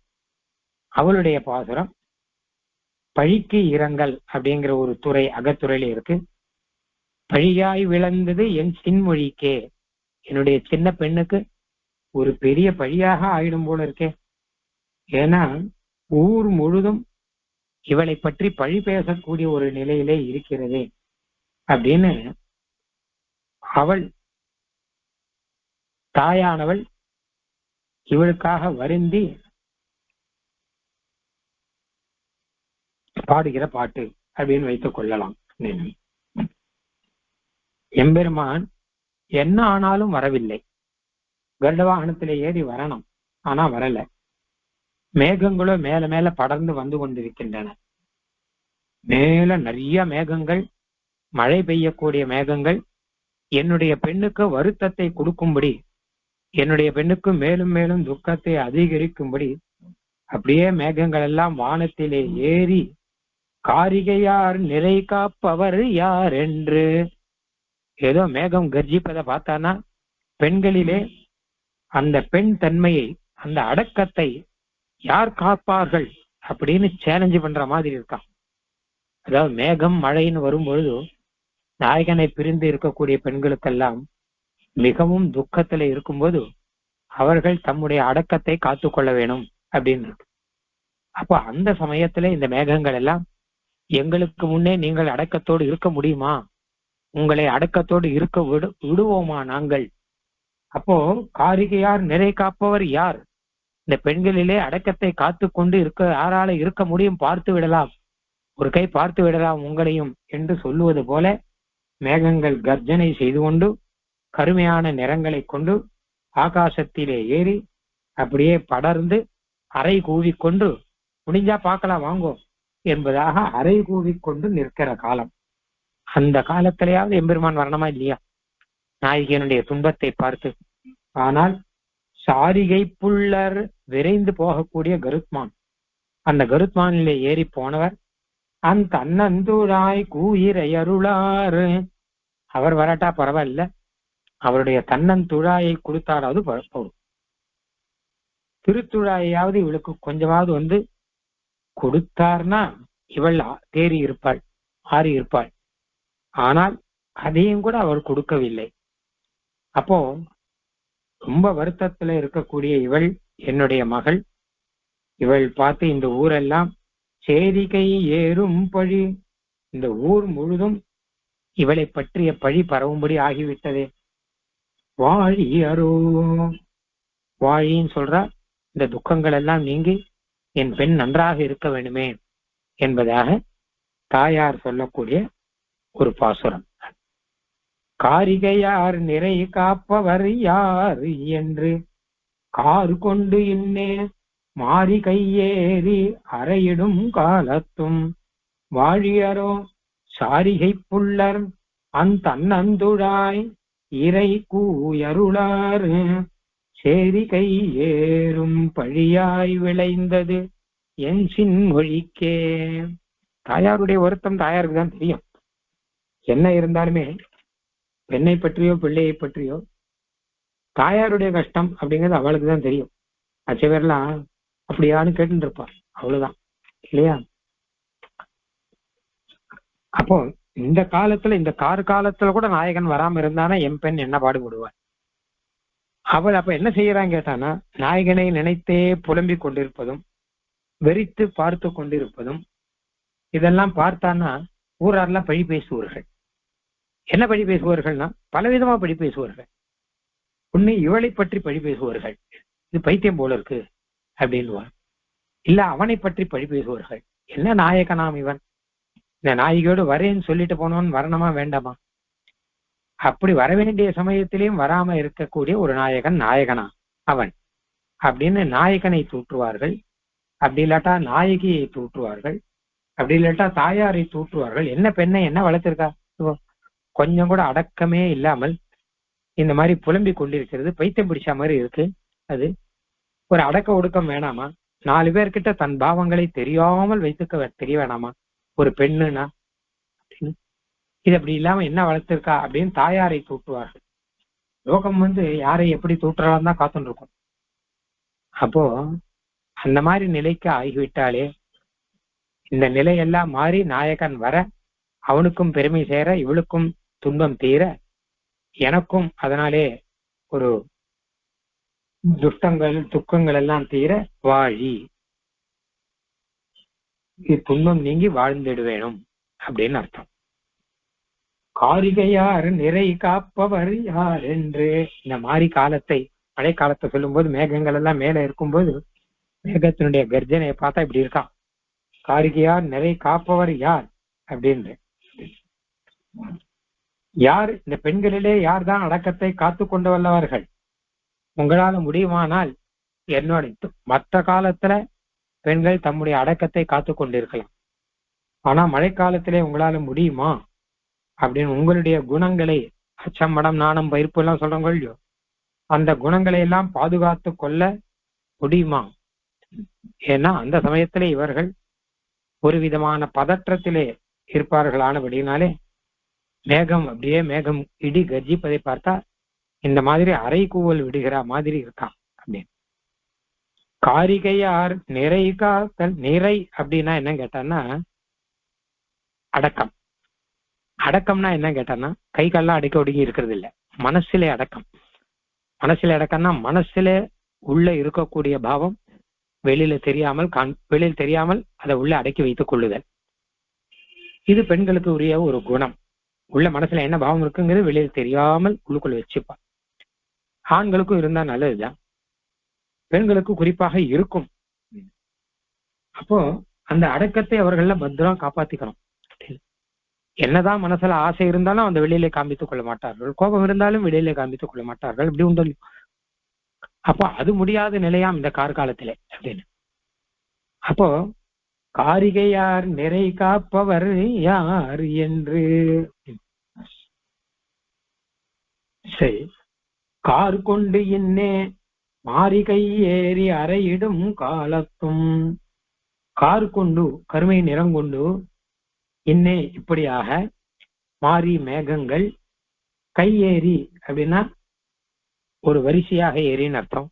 அவளுடைய பாசுரம். பழிக்கு இரங்கல் அப்படிங்கிற ஒரு துறை அகத்துறையில இருக்கு. பழியாய் விளைந்தது என் சின்மொழிக்கே, என்னுடைய சின்ன பெண்ணுக்கு ஒரு பெரிய பழியாக ஆயிடும் போல இருக்கே. ஏன்னா ஊர் முழுதும் இவளை பற்றி பழி பேசக்கூடிய ஒரு நிலையிலே இருக்கிறதே அப்படின்னு அவள் தாயானவள் இவளுக்காக வருந்தி பாடுகிற பாட்டு அப்படின்னு வைத்துக் கொள்ளலாம். எம்பெருமான் என்ன ஆனாலும் வரவில்லை. கருட வாகனத்திலே ஏறி வரணும், ஆனா வரல. மேகங்களோ மேல மேல படர்ந்து வந்து கொண்டிருக்கின்றன. மேல நிறைய மேகங்கள், மழை பெய்யக்கூடிய மேகங்கள் என்னுடைய பெண்ணுக்கு வருத்தத்தை கொடுக்கும்படி, என்னுடைய பெண்ணுக்கு மேலும் மேலும் துக்கத்தை அதிகரிக்கும்படி அப்படியே மேகங்கள் எல்லாம் வானத்திலே ஏறி காரிகையார் நிறை காப்பவர் யார் என்று, ஏதோ மேகம் கர்ஜிப்பதை பார்த்தானா பெண்களிலே அந்த பெண் தன்மையை, அந்த அடக்கத்தை யார் காப்பார்கள் அப்படின்னு சேலஞ்சு பண்ற மாதிரி இருக்கான். அதாவது மேகம் மழைன்னு வரும்பொழுது நாயகனை பிரிந்து இருக்கக்கூடிய பெண்களுக்கெல்லாம் மிகவும் துக்கத்துல இருக்கும்போது அவர்கள் தம்முடைய அடக்கத்தை காத்து கொள்ள வேணும் அப்படின்னு. அப்போ அந்த சமயத்துல இந்த மேகங்கள் எல்லாம் எங்களுக்கு முன்னே நீங்கள் அடக்கத்தோடு இருக்க முடியுமா, உங்களை அடக்கத்தோடு இருக்க விடுவோமா நாங்கள்? அப்போ காரிகையார் நிறை காப்பவர் யார்? இந்த பெண்களிலே அடக்கத்தை காத்து கொண்டு இருக்க யாரால இருக்க முடியும்? பார்த்து விடலாம், ஒரு கை பார்த்து விடலாம் உங்களையும் என்று சொல்லுவது போல மேகங்கள் கர்ஜனை செய்து கொண்டு கருமையான நிறங்களை கொண்டு ஆகாசத்திலே ஏறி அப்படியே படர்ந்து அரை கூவிக்கொண்டு முடிஞ்சா பார்க்கலாம் வாங்கோ என்பதாக அரை கூவிக்கொண்டு நிற்கிற காலம். அந்த காலத்திலேயாவது எம்பெருமான் வரணுமா இல்லையா நாயகியனுடைய துன்பத்தை பார்த்து? ஆனால் சாரிகை புள்ளர் விரைந்து போகக்கூடிய கருத்மான், அந்த கருத்மானிலே ஏறி போனவர் அந்த தன்னந்துழாய் கூயிரை அருளாறு. அவர் வரட்டா பரவாயில்ல, அவருடைய தன்னந்துழாயை கொடுத்தாலாவது போடும். திருத்துழாயாவது இவளுக்கு கொஞ்சமாவது கொடுத்தார்னா இவள் தேறி இருப்பாள், ஆறி இருப்பாள். ஆனால் அதையும் கூட அவர் கொடுக்கவில்லை. அப்போ ரொம்ப வருத்தத்துல இருக்கக்கூடிய இவள் என்னுடைய மகள், இவள் பார்த்து இந்த ஊரெல்லாம் சேரிகை ஏறும் பழி, இந்த ஊர் முழுதும் இவளை பற்றிய பழி பரவும்படி ஆகிவிட்டதே. வாழியரோ, வாழின்னு சொல்றா, இந்த துக்கங்கள் எல்லாம் நீங்கி என் பெண் நன்றாக இருக்க வேண்டுமே என்பதாக தாயார் சொல்லக்கூடிய ஒரு பாசுரம். காரிகையார் நிறை காப்பவர் யார் என்று கார் கொண்டு இன்னே மாறி கையேறி அறையிடும் காலத்தும் வாழியரோ சாரிகை புள்ளர் அந்தன்னுழாய் இறை கூயருளாறு சேரிகை ஏறும் பழியாய் விளைந்தது என் சின்மொழிக்கே. தாயாருடைய வருத்தம் தாயாருக்கு தான் தெரியும். என்ன இருந்தாலுமே பெண்ணை பற்றியோ பிள்ளையை பற்றியோ தாயாருடைய கஷ்டம் அப்படிங்கிறது அவளுக்கு தான் தெரியும். அச்சவர்லாம் அப்படியான்னு கேட்டு இருப்பார், அவ்வளவுதான் இல்லையா? அப்போ இந்த காலத்துல, இந்த காலத்துல கூட நாயகன் வராம இருந்தானா என் பெண் என்ன பாடுபடுவார்? அவள் அப்ப என்ன செய்யறான்னு கேட்டானா, நாயகனை நினைத்தே புலம்பிக் கொண்டிருப்பதும் வெறித்து பார்த்து கொண்டிருப்பதும், இதெல்லாம் பார்த்தான்னா ஊராரெல்லாம் பழி பேசுவார்கள். என்ன பழி பேசுவார்கள்னா பலவிதமா பழி பேசுவார்கள். ஒண்ணு இவளை பற்றி பழி பேசுவார்கள், இது பைத்தியம் போல இருக்கு அப்படின்னுவார். இல்ல அவனை பற்றி பழி பேசுவார்கள், என்ன நாயகனாம் இவன், இந்த நாயகியோடு வரேன்னு சொல்லிட்டு போனவன் வரணுமா வேண்டாமா? அப்படி வர வேண்டிய சமயத்திலையும் வராம இருக்கக்கூடிய ஒரு நாயகனா அவன் அப்படின்னு நாயகனை தூற்றுவார்கள். அப்படி இல்லாட்டா நாயகியை தூற்றுவார்கள், அப்படி இல்லாட்டா தாயாரை தூற்றுவார்கள். என்ன பெண்ணை என்ன வளர்த்திருக்கா, கொஞ்சம் கூட அடக்கமே இல்லாமல் இந்த மாதிரி புலம்பி கொண்டிருக்கிறது, பைத்தியம் பிடிச்ச மாதிரி இருக்கு. அது ஒரு அடக்க ஒடுக்கம் வேணாமா? 4 பேர்கிட்ட தன் பாவங்களை தெரியாமல் வைத்துக்க தெரிய வேணாமா ஒரு பெண்ணுனா? இது அப்படி இல்லாம என்ன வளர்த்திருக்கா அப்படின்னு தாயாரை தூற்றுவார்கள். லோகம் யாரை எப்படி தூற்றலாம் தான் காத்துட்டு இருக்கும். அப்போ அந்த மாதிரி நிலைக்கு ஆகிவிட்டாலே இந்த நிலையெல்லாம் மாறி நாயகன் வர அவனுக்கும் பெருமை சேர, இவளுக்கும் துன்பம் தீர, எனக்கும் அதனாலே ஒரு துஷ்டங்கள் துக்கங்கள் எல்லாம் தீர வாழி, துன்பம் நீங்கி வாழ்ந்திடுவேணும் அப்படின்னு அர்த்தம். காரிகையார் நிறை காப்பவர் யார் என்று இந்த மாதிரி காலத்தை, மழை காலத்தை சொல்லும் போது மேகங்கள் எல்லாம் மேல இருக்கும்போது மேகத்தினுடைய கர்ஜனையை பார்த்தா இப்படி இருக்கான். காரிகையார் நிறை காப்பவர் யார் அப்படின்னு, யார் இந்த பெண்களிலே யார் தான் அடக்கத்தை காத்து கொண்டு வல்லவர்கள்? உங்களால முடியுமானால் என்னோட மற்ற காலத்துல பெண்கள் தம்முடைய அடக்கத்தை காத்து கொண்டிருக்கலாம், ஆனா மழைக்காலத்திலே உங்களால முடியுமா அப்படின்னு உங்களுடைய குணங்களை, அச்சம் மடம் நாணம் பயிர்ப்பு எல்லாம் சொல்றோங்க இல்லையோ, அந்த குணங்களை எல்லாம் பாதுகாத்து கொள்ள முடியுமா? ஏன்னா அந்த சமயத்திலே இவர்கள் ஒரு விதமான பதற்றத்திலே இருப்பார்களானபடினாலே மேகம் அப்படியே மேகம் இடி கர்ஜிப்பதை பார்த்தா இந்த மாதிரி அரை கூவல் விடுகிற மாதிரி இருக்கான் அப்படின்னு. காரிகையார் நிறை காத்தல், நிறை அப்படின்னா என்ன கேட்டான்னா அடக்கம். அடக்கம்னா என்ன கேட்டான்னா கை கால்லாம் அடக்க ஒடுங்கி இருக்கிறது இல்லை, மனசிலே அடக்கம். மனசுல அடக்கம்னா மனசுல உள்ள இருக்கக்கூடிய பாவம் வெளியில தெரியாமல் அதை உள்ள அடக்கி வைத்துக் கொள்ளுதல். இது பெண்களுக்கு உரிய ஒரு குணம். உள்ள மனசுல என்ன பாவம் இருக்குங்கிறது வெளியில தெரியாமல் உள்ளுக்குள்ள வச்சுப்பா. ஆண்களுக்கும் இருந்தா நல்லதுதான், பெண்களுக்கு குறிப்பாக இருக்கும். அப்போ அந்த அடக்கத்தை அவர்கள பத்திரம் காப்பாத்திக்கணும். என்னதான் மனசுல ஆசை இருந்தாலும் அந்த வெளியில காண்பித்துக் கொள்ள மாட்டார்கள், கோபம் இருந்தாலும் வெளியில காண்பித்துக் கொள்ள மாட்டார்கள், இப்படி உண்டு. அப்போ அது முடியாத நிலையாம் இந்த கார்காலத்திலே அப்படின்னு. அப்போ காரிகையார் நிறை காப்பவர் யார் என்று. சரி, கார் கொண்டு இன்னே மாரிகை ஏறி அறையிடும் காலத்தும். கார் கொண்டு கருமை நிறம் கொண்டு இன்னே இப்படியாக மாறி மேகங்கள் கை ஏறி அப்படின்னா ஒரு வரிசையாக ஏறின்னு அர்த்தம்.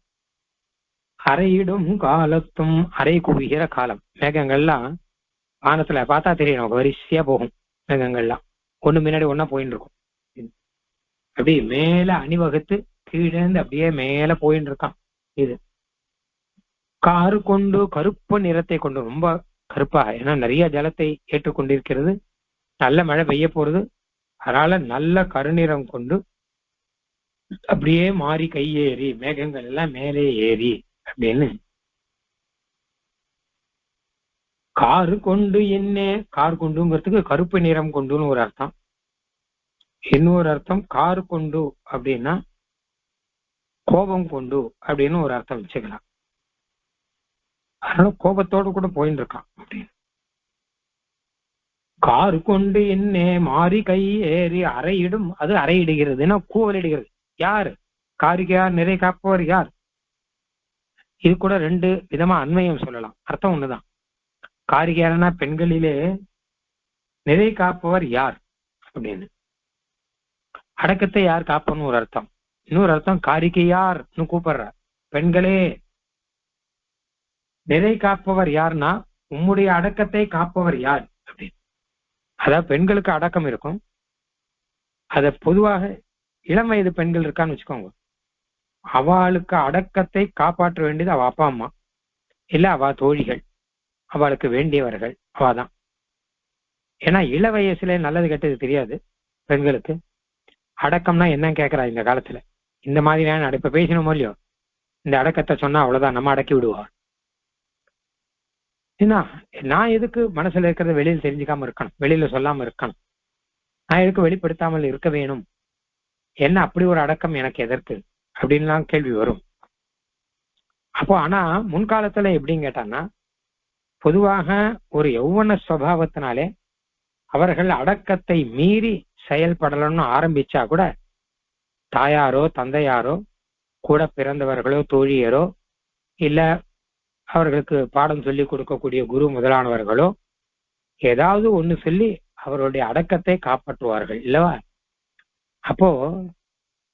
அறையிடும் காலத்தும் அறை குவிகிற காலம். மேகங்கள்லாம் வானத்துல பார்த்தா தெரியும், நமக்கு வரிசையா போகும். மேகங்கள்லாம் ஒண்ணு முன்னாடி ஒன்னா போயின்னு இருக்கும். அப்படி மேல அணிவகுத்து கீழேந்து அப்படியே மேல போயின்னு இருக்கான். இது காரு கொண்டு கருப்பு நிறத்தை கொண்டு, ரொம்ப கருப்பாக, ஏன்னா நிறைய ஜலத்தை ஏற்றுக்கொண்டிருக்கிறது, நல்ல மழை பெய்ய போறது, அதனால நல்ல கருநிறம் கொண்டு அப்படியே மாறி கையேறி மேகங்கள் எல்லாம் மேலே ஏறி அப்படின்னு. காரு கொண்டு என்ன, கார் கொண்டுங்கிறதுக்கு கருப்பு நிறம் கொண்டுன்னு ஒரு அர்த்தம். இன்னொரு அர்த்தம் கார் கொண்டு அப்படின்னா கோபம் கொண்டு அப்படின்னு ஒரு அர்த்தம் வச்சுக்கலாம். அதனால கோபத்தோடு கூட போயின்னு இருக்கான் அப்படின்னு. காரு கொண்டு என்ன மாறி கை ஏறி அறையிடும், அது அறையிடுகிறதுன்னா கூவலிடுகிறது. யாரு? காரிகையார் நிறை காப்பவர் யார்? இது கூட ரெண்டு விதமா அண்மையும் சொல்லலாம், அர்த்தம் ஒண்ணுதான். காரிகையார்னா பெண்களிலே நிறை காப்பவர் யார் அப்படின்னு. அடக்கத்தை யார் காப்பன்னு ஒரு அர்த்தம். இன்னொரு அர்த்தம் காரிகையார்னு கூப்பிடுற பெண்களே நிறை காப்பவர் யார்னா உம்முடைய அடக்கத்தை காப்பவர் யார் அப்படின்னு. அதாவது பெண்களுக்கு அடக்கம் இருக்கும். அத பொதுவாக இளம் வயது பெண்கள் இருக்கான்னு வச்சுக்கோங்க, அவளுக்கு அடக்கத்தை காப்பாற்ற வேண்டியது அவ அப்பா அம்மா, இல்ல அவ தோழிகள், அவளுக்கு வேண்டியவர்கள் அவாதான். ஏன்னா இள வயசுல நல்லது கெட்டது தெரியாது பெண்களுக்கு. அடக்கம்னா என்னன்னு கேட்கறா இந்த காலத்துல. இந்த மாதிரியான இப்ப பேசணுமோ இல்லையோ, இந்த அடக்கத்தை சொன்னா அவ்வளவுதான், நம்ம அடக்கி விடுவா. ஏன்னா நான் எதுக்கு மனசுல இருக்கிறத வெளியில தெரிஞ்சுக்காம இருக்கணும், வெளியில சொல்லாம இருக்கணும், நான் எதுக்கு வெளிப்படுத்தாமல் இருக்க வேணும், என்ன அப்படி ஒரு அடக்கம் எனக்கு எதற்கு அப்படின்லாம் கேள்வி வரும். அப்போ ஆனா முன்காலத்துல எப்படின்னு கேட்டான்னா, பொதுவாக ஒரு யௌவன சுபாவத்தினாலே அவர்கள் அடக்கத்தை மீறி செயல்படலன்னு ஆரம்பிச்சா கூட தாயாரோ தந்தையாரோ கூட பிறந்தவர்களோ தோழியரோ இல்ல அவர்களுக்கு பாடம் சொல்லி கொடுக்கக்கூடிய குரு முதலானவர்களோ ஏதாவது ஒண்ணு சொல்லி அவருடைய அடக்கத்தை காப்பாற்றுவார்கள் இல்லவா? அப்போ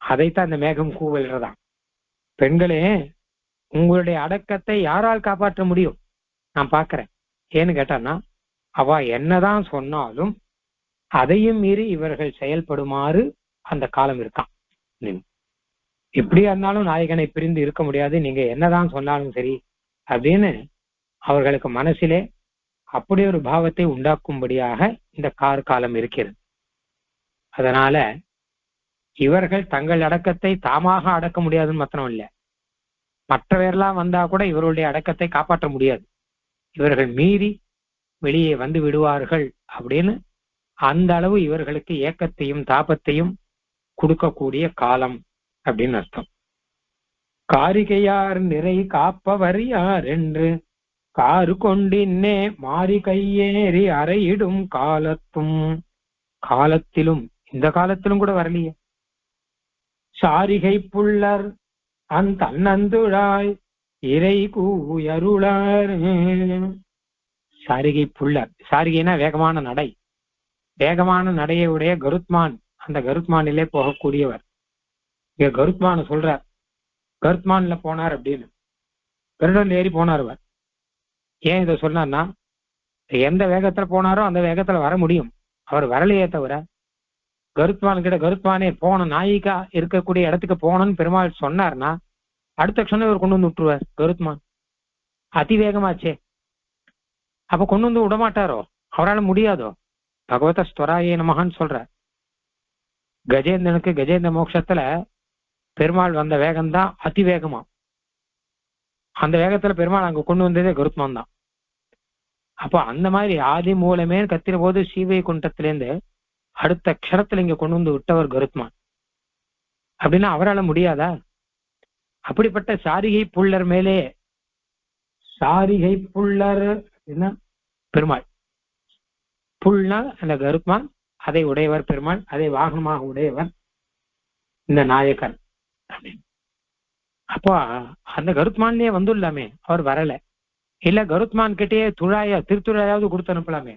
அதைத்தான் அந்த மேகம் கூவல்றதான். பெண்களே உங்களுடைய அடக்கத்தை யாரால் காப்பாற்ற முடியும் நான் பாக்குறேன். ஏன்னு கேட்டான்னா அவ என்னதான் சொன்னாலும் அதையும் மீறி இவர்கள் செயல்படுமாறு அந்த காலம் இருக்கான். எப்படியா இருந்தாலும் நாயகனை பிரிந்து இருக்க முடியாது, நீங்க என்னதான் சொன்னாலும் சரி அப்படின்னு அவர்களுக்கு மனசிலே அப்படி ஒரு பாவத்தை உண்டாக்கும்படியாக இந்த காலம் இருக்கிறது. அதனால இவர்கள் தங்கள் அடக்கத்தை தாமாக அடக்க முடியாதுன்னு மாத்திரம் இல்லை, மற்றவரெல்லாம் வந்தா கூட இவருடைய அடக்கத்தை காப்பாற்ற முடியாது, இவர்கள் மீறி வெளியே வந்து விடுவார்கள் அப்படின்னு அந்த அளவு இவர்களுக்கு ஏக்கத்தையும் தாபத்தையும் கொடுக்கக்கூடிய காலம் அப்படின்னு அர்த்தம். காரிகையார் நிறை காப்பவர் யார் என்று காரு கொண்டின்னே மாறி கையேறி அறையிடும் காலத்தும். காலத்திலும், இந்த காலத்திலும் கூட வரலையே. சாரிகை புள்ளர் அந்தன்னுழாய் இறை கூயருளார். சாரிகை புள்ளர், சாரிகைனா வேகமான நடை, வேகமான நடையை உடைய கருத்மான், அந்த கருத்மானிலே போகக்கூடியவர். இங்க கருத்மான சொல்றார், கருத்மான்ல போனார் அப்படின்னு, கருடன் ஏறி போனார் அவர். ஏன் இதை சொன்னார்னா எந்த வேகத்துல போனாரோ அந்த வேகத்துல வர முடியும், அவர் வரலையே தவிர கருத்மான் கிட்ட கருத்மானே போகணும், நாயிகா இருக்கக்கூடிய இடத்துக்கு போகணும்னு பெருமாள் சொன்னார்னா அடுத்த க்ஷணம் இவர் கொண்டு வந்து விட்டுருவார் கருத்மான். அதிவேகமாச்சே. அப்ப கொண்டு வந்து விடமாட்டாரோ? அவரால் முடியாதோ? பகவத ஸ்வராயே நமகான்னு சொல்ற. கஜேந்திரனுக்கு கஜேந்திர மோட்சத்துல பெருமாள் வந்த வேகம்தான் அதிவேகமா. அந்த வேகத்துல பெருமாள் அங்க கொண்டு வந்ததே கருத்மான் தான். அப்போ அந்த மாதிரி ஆதி மூலமே கத்திர போது சீவை குண்டத்திலேருந்து அடுத்த க்ஷணத்துல இங்க கொண்டு வந்து விட்டவர் கருத்மான். அப்படின்னா அவரால் முடியாதா? அப்படிப்பட்ட சாரிகை புள்ளர் மேலே, சாரிகை புள்ளர் என்ன பெருமாள், புல்னா அந்த கருத்மான், அதை உடையவர் பெருமாள், அதை வாகனமாக உடையவர் இந்த நாயக்கன் அப்படின்னு. அப்போ அந்த கருத்மான்லயே வந்துள்ளாமே, அவர் வரல. இல்ல கருத்மான் கிட்டே துழாய திருத்துழாயாவது கொடுத்து அனுப்பலாமே,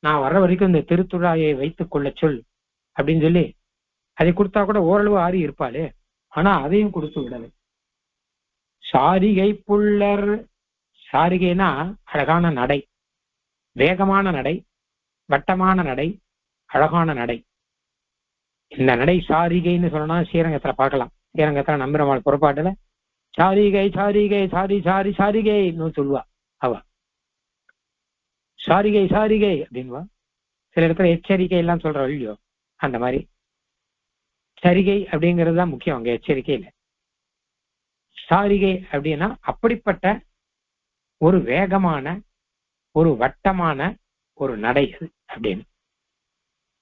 நான் வர்ற வரைக்கும் இந்த திருத்துழாயை வைத்துக் கொள்ள சொல் அப்படின்னு சொல்லி அதை கொடுத்தா கூட ஓரளவு ஆறி இருப்பாளே. ஆனா அதையும் கொடுத்து விடலை. சாரிகை புள்ளர், சாரிகைனா அழகான நடை, வேகமான நடை, வட்டமான நடை, அழகான நடை. இந்த நடை சாரிகைன்னு சொன்னா ஸ்ரீரங்கத்துல பார்க்கலாம். ஸ்ரீரங்கத்துல நம்பெருமாள் புறப்பாட்டுல சாரிகை சாரிகை சாரி சாரி சாரிகைன்னு சொல்லுவா அவ. சாரிகை சாரிகை அப்படின்வா. சில இடத்துல எச்சரிக்கை எல்லாம் சொல்ற இல்லையோ, அந்த மாதிரி சரிகை அப்படிங்கிறது தான் முக்கியம் அங்க, எச்சரிக்கை இல்லை. சாரிகை அப்படின்னா அப்படிப்பட்ட ஒரு வேகமான ஒரு வட்டமான ஒரு நடை அது அப்படின்னு.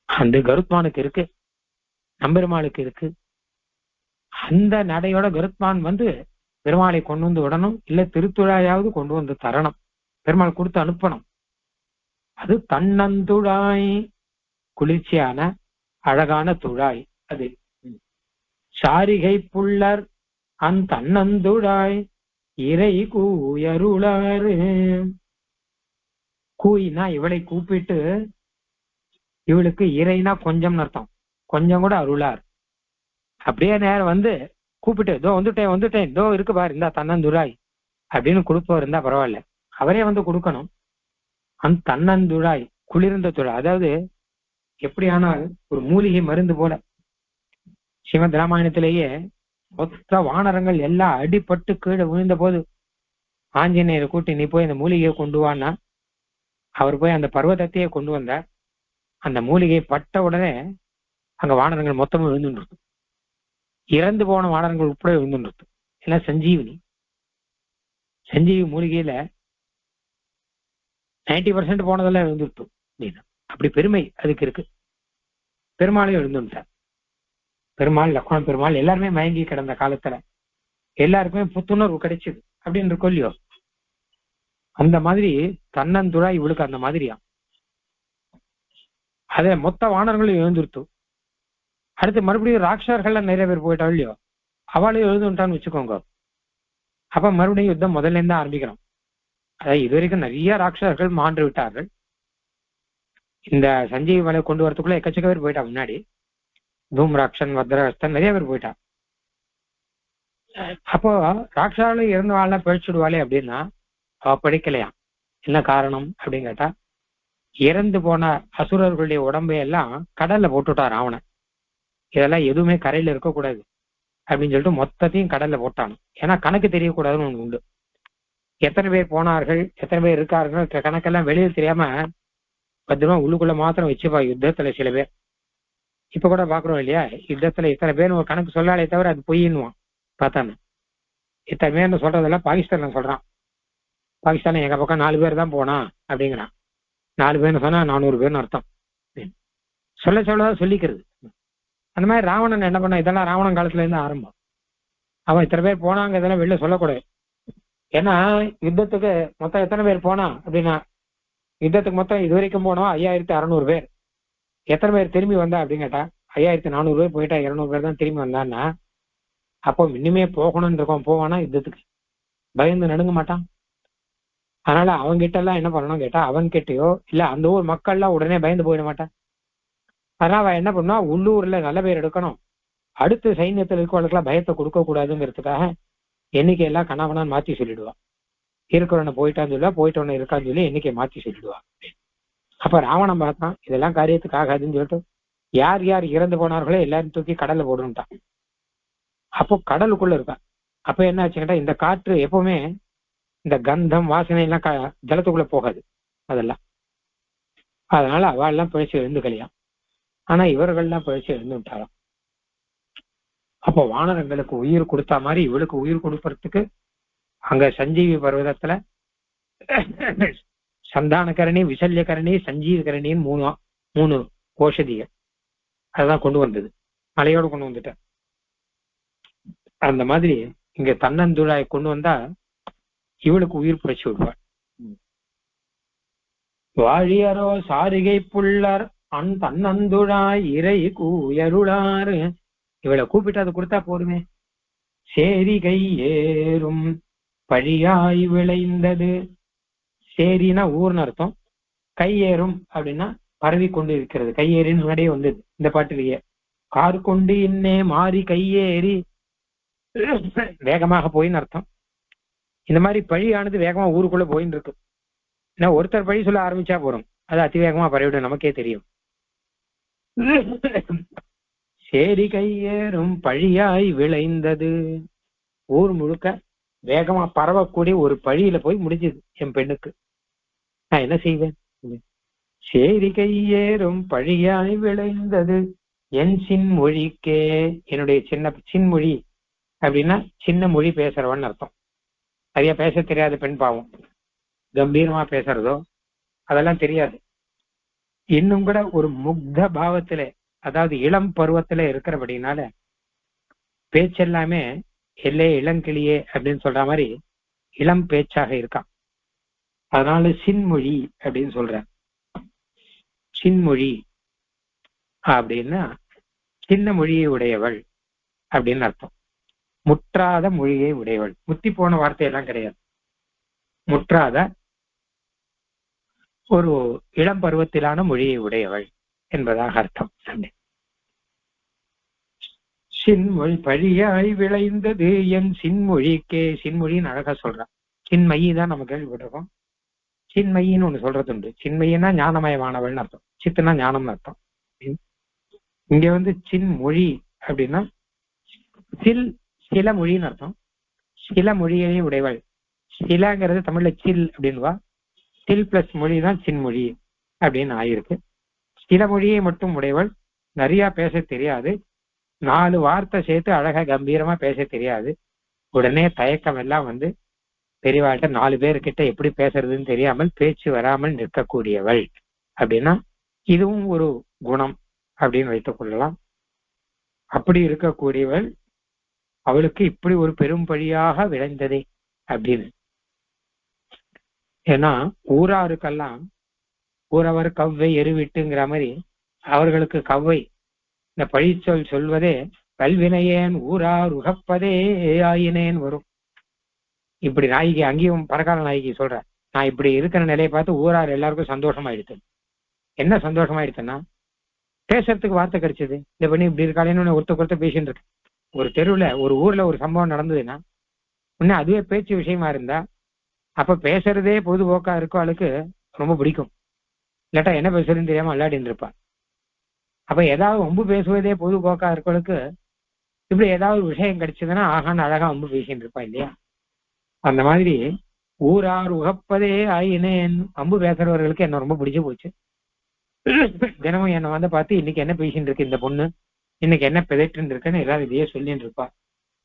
அந்த கருத்மானுக்கு இருக்கு, நம்பெருமாளுக்கு இருக்கு. அந்த நடையோட கருத்மான் வந்து பெருமாளை கொண்டு வந்து விடணும், இல்ல திருத்துழாயாவது கொண்டு வந்து தரணும், பெருமாள் கொடுத்து அனுப்பணும். அது தன்னந்துழாய், குளிர்ச்சியான அழகான துழாய் அது. சாரிகை புள்ளர் அந்த தன்னந்துழாய் இறை கூயருளாறு. கூயினா இவளை கூப்பிட்டு, இவளுக்கு இறைனா கொஞ்சம் அர்த்தம், கொஞ்சம் கூட அருளார். அப்படியே நேரம் வந்து கூப்பிட்டு இதோ வந்துட்டேன் வந்துட்டேன் இதோ இருக்கு பாரு இருந்தா தன்னந்துழாய் அப்படின்னு கொடுப்பவர் இருந்தா பரவாயில்ல, அவரே வந்து கொடுக்கணும். அந்த தன்னந்துழாய் குளிர்ந்த துழாய், அதாவது எப்படியானால் ஒரு மூலிகை மருந்து போல. ஸ்ரீமத் ராமாயணத்திலேயே மொத்த வானரங்கள் எல்லாம் அடிபட்டு கீழே விழுந்த போது ஆஞ்சநேயரை கூட்டி நீ போய் அந்த மூலிகையை கொண்டு வான்னா அவர் போய் அந்த பர்வதத்தையே கொண்டு வந்தார். அந்த மூலிகை பட்ட உடனே அங்க வானரங்கள் மொத்தமும் விழுந்துட்டு, இறந்து போன வானரங்கள் உட்பட விழுந்துட்டு. ஏன்னா சஞ்சீவினி, சஞ்சீவி மூலிகையில 90% போனதெல்லாம் எழுந்துட்டு அப்படின்னா அப்படி பெருமை அதுக்கு இருக்கு. பெருமாளையும் எழுந்துட்டார். பெருமாள், லக்ஷ்மண பெருமாள் எல்லாருமே மயங்கி கிடந்த காலத்துல எல்லாருக்குமே புத்துணர்வு கிடைச்சது அப்படின்னு இருக்கோ இல்லையோ, அந்த மாதிரி தன்னந்துழா இவளுக்கு அந்த மாதிரியா. அதே மொத்த வானர்களும் எழுந்துருத்து. அடுத்து மறுபடியும் ராட்சர்கள்ல நிறைய பேர் போயிட்டா இல்லையோ, அவளையும் எழுந்துட்டான்னு வச்சுக்கோங்க. அப்ப மறுபடியும் யுத்தம் முதல்ல இருந்து ஆரம்பிக்கிறோம். அதாவது இதுவரைக்கும் நிறைய ராட்சர்கள் மாண்டு விட்டார்கள். இந்த சஞ்சீவி மலை கொண்டு வரதுக்குள்ள எக்கச்சக்க பேர் போயிட்டா. முன்னாடி தூம்ராட்சன், வத்ரஹஸ்தன் நிறைய பேர் போயிட்டா. அப்போ ராட்சாலும் இறந்து வாழலாம் பிழைச்சுடுவாளே அப்படின்னா அவ பிடிக்கலையா. என்ன காரணம் அப்படின்னு கேட்டா, இறந்து போன அசுரர்களுடைய உடம்பையெல்லாம் கடல்ல போட்டுட்டா ராவணன். இதெல்லாம் எதுவுமே கரையில இருக்கக்கூடாது அப்படின்னு சொல்லிட்டு மொத்தத்தையும் கடல்ல போட்டானு. ஏன்னா கணக்கு தெரியக்கூடாதுன்னு ஒண்ணு உண்டு. எத்தனை பேர் போனார்கள், எத்தனை பேர் இருக்கார்கள் கணக்கெல்லாம் வெளியில் தெரியாம பத்திரமா உள்ளுக்குள்ள மாத்திரம் வச்சுப்பா யுத்தத்துல சில பேர். இப்ப கூட பாக்குறோம் இல்லையா, யுத்தத்துல இத்தனை பேர் ஒரு கணக்கு சொல்லாலே தவிர அது பொய்ன்னுவான் பார்த்தானு. இத்தனை பேர்னு சொல்றதெல்லாம் பாகிஸ்தான்ல சொல்றான். பாகிஸ்தான் எங்க பக்கம் 4 பேர் தான் போனா அப்படிங்கிறான். 4 பேர்னு சொன்னா 400 பேர்னு அர்த்தம். சொல்ல சொல்லதான் சொல்லிக்கிறது. அந்த மாதிரி ராவணன் என்ன பண்ண, இதெல்லாம் ராவணன் காலத்துல இருந்து ஆரம்பம். அவன் இத்தனை பேர் போனாங்க இதெல்லாம் வெளில சொல்லக்கூடாது. ஏன்னா யுத்தத்துக்கு மொத்தம் எத்தனை பேர் போனா அப்படின்னா, யுத்தத்துக்கு மொத்தம் இது வரைக்கும் போனோம் 5600 பேர். எத்தனை பேர் திரும்பி வந்தா அப்படின்னு கேட்டா 5400 பேர் போயிட்டா, 200 பேர் தான் திரும்பி வந்தான்னா அப்போ இன்னுமே போகணும்னு இருக்கோம். போவானா யுத்தத்துக்கு பயந்து நடுங்க மாட்டான். அதனால அவன்கிட்ட எல்லாம் என்ன பண்ணணும் கேட்டா, அவன்கிட்டயோ இல்ல அந்த ஊர் மக்கள்லாம் உடனே பயந்து போயிட மாட்டான். அதனால அவன் என்ன பண்ணுவா, உள்ளூர்ல நல்ல பேர் எடுக்கணும், அடுத்து சைன்யத்தில் இருக்கவங்களுக்கெல்லாம் பயத்தை கொடுக்க கூடாதுங்கிறதுக்காக எண்ணிக்கையெல்லாம் கணவனான்னு மாத்தி சொல்லிடுவான். இருக்கிறவனை போயிட்டான்னு சொல்லுவா, போயிட்டவன இருக்கான்னு சொல்லி எண்ணிக்கை மாத்தி சொல்லிடுவா. அப்ப ராவணன் பார்த்தான் இதெல்லாம் காரியத்துக்கு ஆகாதுன்னு சொல்லிட்டு யார் யார் இறந்து போனார்களோ எல்லாரும் தூக்கி கடல்ல போடுன்ட்டான். அப்போ கடலுக்குள்ள இருக்கான். அப்ப என்ன ஆச்சுக்கிட்டா, இந்த காற்று எப்பவுமே இந்த கந்தம் வாசனை எல்லாம் ஜலத்துக்குள்ள போகாது அதெல்லாம். அதனால அவள் எல்லாம் பிழைச்சு எழுந்துக்கலையாம். ஆனா இவர்கள்லாம் பிழைச்சு எழுந்து விட்டாராம். அப்போ வானரங்களுக்கு உயிர் கொடுத்தா மாதிரி இவளுக்கு உயிர் கொடுப்பதற்கு அங்க சஞ்சீவி பர்வதத்துல சந்தானகரணி, விசல்யகரணி, சஞ்சீவகரணின்னு மூணு கோஷதிகள் அதுதான் கொண்டு வந்தது. மலையோடு கொண்டு வந்துட்டேன். அந்த மாதிரி இங்க தன்னந்துழாய் கொண்டு வந்தா இவளுக்கு உயிர் புரட்சி விடுவாள். வாழியரோ சாரிகை புள்ளர் தன்னந்துழாய் இறை கூயருளாறு. இவளை கூப்பிட்டு அதை கொடுத்தா போருமே. சேரிகை ஏறும் பழியாய் விளைந்தது. சேரினா ஊர்னு அர்த்தம். கையேறும் அப்படின்னா பரவி கொண்டு இருக்கிறது. கையேறின்னு முன்னாடியே வந்தது இந்த பாட்டிலேயே. கார் கொண்டு இன்னே மாறி கையேறி வேகமாக போயின்னு அர்த்தம். இந்த மாதிரி பழியானது வேகமா ஊருக்குள்ள போயின்னு இருக்கு. ஏன்னா ஒருத்தர் பழி சொல்ல ஆரம்பிச்சா போறோம், அது அதிவேகமா பரவிடும், நமக்கே தெரியும். சேரி கையேறும் பழியாய் விளைந்தது. ஊர் முழுக்க வேகமா பரவக்கூடிய ஒரு பழியில போய் முடிஞ்சது என் பெண்ணுக்கு. நான் என்ன செய்வேன்? சேரி கையேறும் பழியாய் விளைந்தது என் சின்மொழிக்கே. என்னுடைய சின்மொழி அப்படின்னா சின்ன மொழி பேசுறவன் அர்த்தம். சரியா பேச தெரியாத பெண் பாவம். கம்பீரமா பேசுறதோ அதெல்லாம் தெரியாது. இன்னும் கூட ஒரு முக்த பாவத்துல, அதாவது இளம் பருவத்துல இருக்கிறபடினால பேச்செல்லாமே எல்லே இளங்கிளியே அப்படின்னு சொல்ற மாதிரி இளம் பேச்சாக இருக்கான். அதனால சின்மொழி அப்படின்னு சொல்ற. சின்மொழி அப்படின்னா சின்ன மொழியை உடையவள் அப்படின்னு அர்த்தம். முற்றாத மொழியை உடையவள். முத்தி போன வார்த்தையெல்லாம் கிடையாது. முற்றாத ஒரு இளம் பருவத்திலான மொழியை உடையவள் என்பதாக அர்த்தம். சின்மொழி பழியாய் விளைந்தது என் சின்மொழிக்கே. சின்மொழின்னு அழகா சொல்றான். சின்மயி தான் நம்ம கேள்விப்பட்டிருக்கோம். சின்மயின்னு ஒண்ணு சொல்றது உண்டு. சின்மயின்னா ஞானமயமானவள்னு அர்த்தம். சித்துனா ஞானம்னு அர்த்தம். இங்க வந்து சின்மொழி அப்படின்னா சில மொழின்னு அர்த்தம். சில மொழியை உடையவள். சிலங்கிறது தமிழ்ல சில் அப்படின்வா. சில் பிளஸ் மொழி தான் சின்மொழி அப்படின்னு ஆயிருக்கு. சில மொழியை மட்டும் உடையவள். நிறைய பேச தெரியாது. 4 வார்த்தை சேர்த்து அழகா கம்பீரமா பேச தெரியாது. உடனே தயக்கம் எல்லாம் வந்து பெரியவாழ்கிட்ட 4 பேர்கிட்ட எப்படி பேசுறதுன்னு தெரியாமல் பேச்சு வராமல் நிற்கக்கூடியவள் அப்படின்னா இதுவும் ஒரு குணம் அப்படின்னு வைத்துக் கொள்ளலாம். அப்படி இருக்கக்கூடியவள் அவளுக்கு இப்படி ஒரு பெரும் பழியாக விளைந்ததே அப்படின்னு. ஏன்னா ஊராருக்கெல்லாம் ஊரவர் கவ்வை எருவிட்டுங்கிற மாதிரி அவர்களுக்கு கவ்வை இந்த பழிச்சொல் சொல்வதே கல்வினையேன் ஊரார் உகப்பதே ஆயினேன் வரும். இப்படி நாய்க்கு அங்கேயும் பரகால நாய்க்கு சொல்ற, நான் இப்படி இருக்கிற நிலையை பார்த்து ஊரார் எல்லாருக்கும் சந்தோஷமாயிடுது. என்ன சந்தோஷமாயிடுச்சுன்னா பேசுறதுக்கு வார்த்தை கிடைச்சது. இந்த பண்ணி இப்படி இருக்காளேன்னு ஒருத்தர் பேசிட்டு இருக்கு. ஒரு தெருவுல ஒரு ஊர்ல ஒரு சம்பவம் நடந்ததுன்னா உடனே அதுவே பேச்சு விஷயமா இருந்தா அப்ப பேசுறதே பொழுதுபோக்கா இருக்கும். அவளுக்கு ரொம்ப பிடிக்கும். இல்லாட்டா என்ன பேசுறதுன்னு தெரியாம விளையாடின்னு இருப்பா. அப்ப ஏதாவது ஒம்பு பேசுவதே பொழுதுபோக்கா இருக்கவளுக்கு இப்படி ஏதாவது ஒரு விஷயம் கிடைச்சதுன்னா ஆகான்னு அழகா ஒம்பு பேசிட்டு இருப்பா இல்லையா? அந்த மாதிரி ஊரார் உகப்பதே ஆயினேன். அம்பு பேசுறவர்களுக்கு என்ன ரொம்ப பிடிச்சு போச்சு. தினமும் என்னை வந்து பார்த்து இன்னைக்கு என்ன பேசிட்டு இருக்கு இந்த பொண்ணு, இன்னைக்கு என்ன பிதட்டு இருக்குன்னு ஏதாவது இதையே சொல்லிட்டு இருப்பா.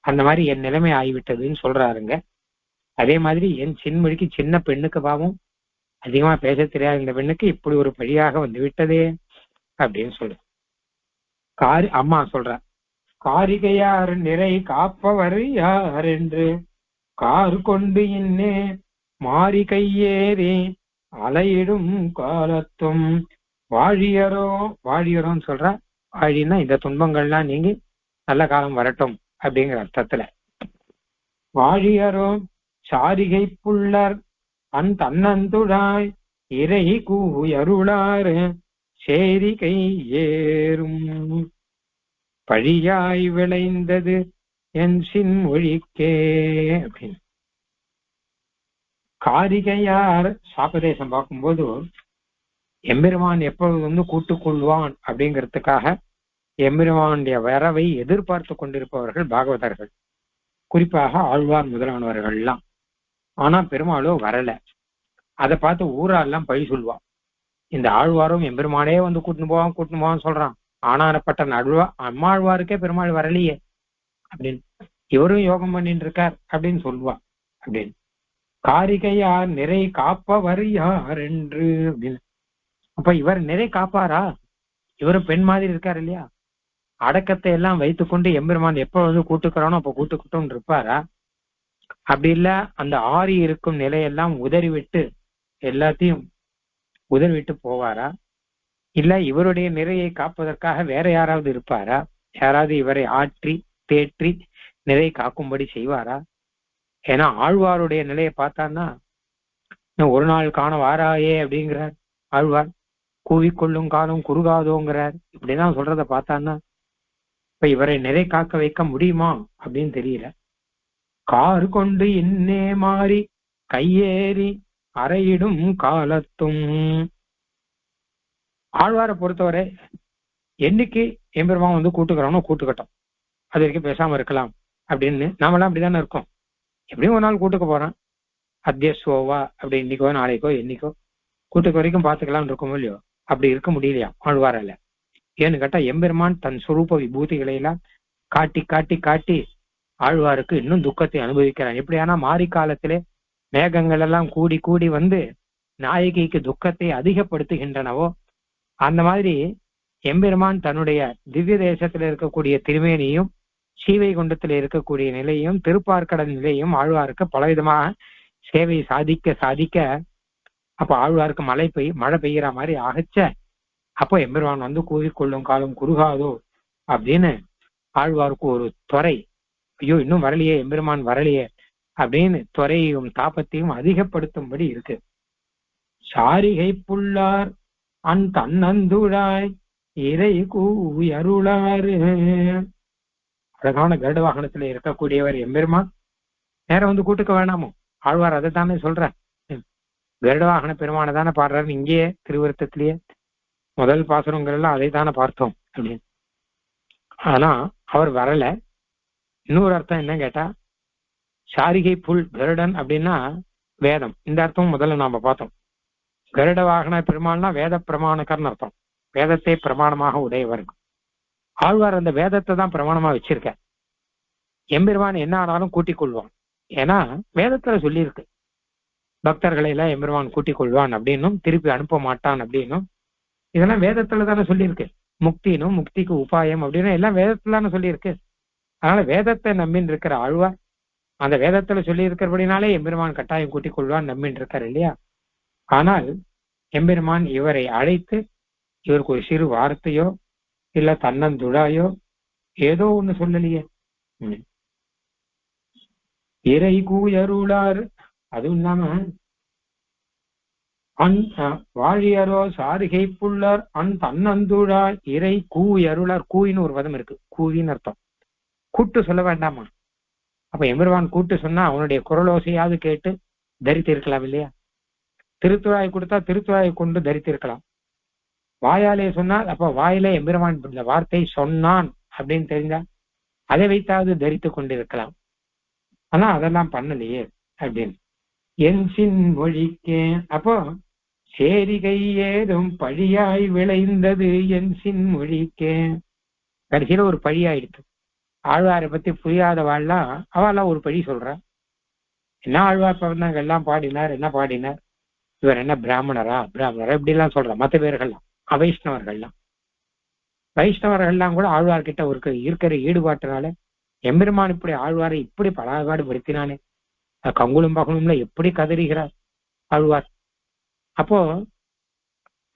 அந்த மாதிரி என் நிலைமை ஆகிவிட்டதுன்னு சொல்றாருங்க. அதே மாதிரி என் சின்மொழிக்கு சின்ன பெண்ணுக்கு பாவம் அதிகமா பேச தெரியாத இந்த பெண்ணுக்கு இப்படி ஒரு பழியாக வந்து விட்டதே அப்படின்னு சொல்லு. அம்மா சொல்ற, காரிகையார் நிறை காப்பவர் யார் என்று கார் கொண்டு இன்னே மாறி கையேறி அலையிடும் காலத்தும் வாழியரோன்னு சொல்ற. வாழின்னா இந்த துன்பங்கள்லாம் நீங்கி நல்ல காலம் வரட்டும் அப்படிங்கிற அர்த்தத்துல. வாழியரோ சாரிகை புள்ளர் தன்னந்துழாய் இறை கூயருளாறு சேரிகை ஏறும் பழியாய் விளைந்தது என் சின்மொழிக்கே அப்படின்னு. காரிகையார் சாபதேசம் பார்க்கும்போது எம்பெருமான் எப்பொழுது கூட்டுக் கொள்வான் அப்படிங்கிறதுக்காக எம்பெருமானுடைய வரவை எதிர்பார்த்து கொண்டிருப்பவர்கள் பாகவதர்கள், குறிப்பாக ஆழ்வார் முதலானவர்கள் எல்லாம். ஆனா பெருமாளோ வரல. அதை பார்த்து ஊராரெல்லாம் பழி சொல்லுவான். இந்த ஆழ்வாரும் எம்பெருமானே கூட்டுன்னு போவான்னு சொல்றான். ஆனானப்பட்ட அம்மாழ்வாருக்கே பெருமாள் வரலையே அப்படின்னு, இவரும் யோகம் பண்ணிட்டு இருக்கார் அப்படின்னு சொல்லுவா. அப்படின்னு காரிகையார் நிறை காப்பவர் யார் என்று அப்படின்னு. அப்ப இவர் நிறை காப்பாரா? இவரும் பெண் மாதிரி இருக்காரு இல்லையா? அடக்கத்தை எல்லாம் வைத்துக்கொண்டு எம்பெருமான் எப்ப கூட்டுக்கிறானோ அப்ப கூட்டுக்கிட்டும் இருப்பாரா? அப்படி இல்ல அந்த ஆறி இருக்கும் நிலையெல்லாம் உதறிவிட்டு எல்லாத்தையும் உதறிவிட்டு போவாரா? இல்ல இவருடைய நிறையை காப்பதற்காக வேற யாராவது இருப்பாரா? யாராவது இவரை ஆற்றி தேற்றி நிறை காக்கும்படி செய்வாரா? ஏன்னா ஆழ்வாருடைய நிலையை பார்த்தான்னா, ஒரு நாள் காண வாராயே அப்படிங்கிறார் ஆழ்வார். கூவிக்கொள்ளும் காலம் குறுகாதோங்கிறார். இப்படிதான் சொல்றத பார்த்தான்னா இப்ப இவரை நிறை காக்க வைக்க முடியுமா அப்படின்னு தெரியல. கார் கொண்டு இன்னே மாறி கையேறி அறையிடும் காலத்தும். ஆழ்வாரை பொறுத்தவரை என்னைக்கு எம்பெருமான் கூட்டுக்கிறானோ கூட்டுக்கட்டும், அது வரைக்கும் பேசாம இருக்கலாம் அப்படின்னு நாமெல்லாம் அப்படிதானே இருக்கோம். எப்படியும் ஒரு நாள் கூட்டுக்க போறான், அத்தியஸ்வோவா அப்படி இன்னைக்கோ நாளைக்கோ என்னைக்கோ கூட்டுக்கு வரைக்கும் பார்த்துக்கலாம்னு இருக்கோமோ இல்லையோ? அப்படி இருக்க முடியலையா ஆழ்வாரால? ஏன்னு கேட்டா எம்பெருமான் தன் சுரூப விபூதிகளை எல்லாம் காட்டி காட்டி காட்டி ஆழ்வாருக்கு இன்னும் துக்கத்தை அனுபவிக்கிறான். எப்படியானா மாரி காலத்திலே மேகங்கள் எல்லாம் கூடி கூடி நாயகிக்கு துக்கத்தை அதிகப்படுத்துகின்றனவோ அந்த மாதிரி எம்பெருமான் தன்னுடைய திவ்ய தேசத்துல இருக்கக்கூடிய திருமேனியும் ஸ்ரீவைகுண்டத்துல இருக்கக்கூடிய நிலையும் திருப்பார்க்கடல் நிலையும் ஆழ்வாருக்கு பலவிதமாக சேவை சாதிக்க சாதிக்க அப்ப ஆழ்வாருக்கு மழை பெய்கிற மாதிரி ஆகச்ச அப்போ எம்பெருமான் கூவிக்கொள்ளும் காலம் குறுகாதோ அப்படின்னு ஆழ்வாருக்கு ஒரு துறை, ஐயோ இன்னும் வரலையே எம்பெருமான் வரலையே அப்படின்னு துறையையும் தாபத்தையும் அதிகப்படுத்தும்படி இருக்கு. சாரிகை புள்ளார் தன்னந்துழாய் இறை கூயருளாறு. அழகான கருட வாகனத்துல இருக்கக்கூடியவர் எம்பெருமான் நேரம் கூட்டுக்க வேணாமோ? ஆழ்வார் அதை தானே சொல்ற. கருட வாகன பெருமானை தானே பாடுறாரு இங்கேயே திருவருத்தத்திலேயே. முதல் பாசுரங்கள்லாம் அதை தானே பார்த்தோம் அப்படின்னு. ஆனா அவர் வரல. இன்னொரு அர்த்தம் என்ன கேட்டா, சாரிகை புல் கருடன் அப்படின்னா வேதம். இந்த அர்த்தம் முதல்ல நாம பார்த்தோம். கருட வாகன பெருமாள்னா வேத பிரமாணக்கர்னு அர்த்தம், வேதத்தை பிரமாணமாக உடையவர். ஆழ்வார் அந்த வேதத்தை தான் பிரமாணமா வச்சிருக்க. எம்பெருமான் என்ன ஆனாலும் கூட்டிக் கொள்வான். ஏன்னா வேதத்துல சொல்லியிருக்கு, பக்தர்களை எல்லாம் எம்பெருமான் கூட்டிக் கொள்வான் அப்படின்னும் திருப்பி அனுப்ப மாட்டான் அப்படின்னும் இதெல்லாம் வேதத்துல தானே சொல்லியிருக்கு. முக்தினும் முக்திக்கு உபாயம் அப்படின்னு எல்லாம் வேதத்துல தானே சொல்லியிருக்கு. அதனால வேதத்தை நம்பின்னு இருக்கிற ஆழ்வார் அந்த வேதத்துல சொல்லி இருக்கிறபடினாலே எம்பெருமான் கட்டாயம் கூட்டிக் கொள்வான் நம்பின்னு இருக்காரு இல்லையா? ஆனால் எம்பெருமான் இவரை அழைத்து இவருக்கு ஒரு சிறு வார்த்தையோ இல்ல தன்னந்துழாயோ ஏதோ ஒண்ணு சொல்லலையே. இறை கூயருளார். அதுவும் இல்லாம வாழியரோ சாரிகை புள்ளர் தன்னந்துழாய் இறை கூயருளார். கூயின்னு ஒரு பதம் இருக்கு, கூவின்னு அர்த்தம். கூட்டு சொல்ல வேண்டாமா? அப்ப எம்பெருமான் கூட்டு சொன்னா அவனுடைய குரலோசையாவது கேட்டு தரித்து இருக்கலாம் இல்லையா? திருத்துழாய் கொடுத்தா திருத்துழாயை கொண்டு தரித்து இருக்கலாம். வாயாலே சொன்னால் அப்ப வாயிலே எம்பெருமான் இந்த வார்த்தை சொன்னான் அப்படின்னு தெரிஞ்சா அதை வைத்தாவது தரித்து கொண்டிருக்கலாம். ஆனா அதெல்லாம் பண்ணலையே அப்படின்னு. என் சின் மொழிக்கே அப்போ சேரிகை ஏதும் பழியாய் விளைந்தது என் சின் மொழிக்கே. கடைசியில ஒரு பழி ஆயிடுச்சு. ஆழ்வாரை பத்தி புரியாத வாழலாம் அவெல்லாம் ஒரு பழி சொல்ற. என்ன ஆழ்வார் பிறந்தாங்க எல்லாம் பாடினார், என்ன பாடினார், இவர் என்ன பிராமணரா இப்படி எல்லாம் சொல்ற. மற்ற பேர்கள்லாம் அவைஷ்ணவர்கள்லாம் வைஷ்ணவர்கள்லாம் கூட ஆழ்வார்கிட்ட ஒரு இருக்கிற ஈடுபாட்டினால எம்பெருமான் இப்படி ஆழ்வாரை இப்படி பலாகாடு படுத்தினானே, கங்குலும் பகலும்ல எப்படி கதறுகிறார் ஆழ்வார். அப்போ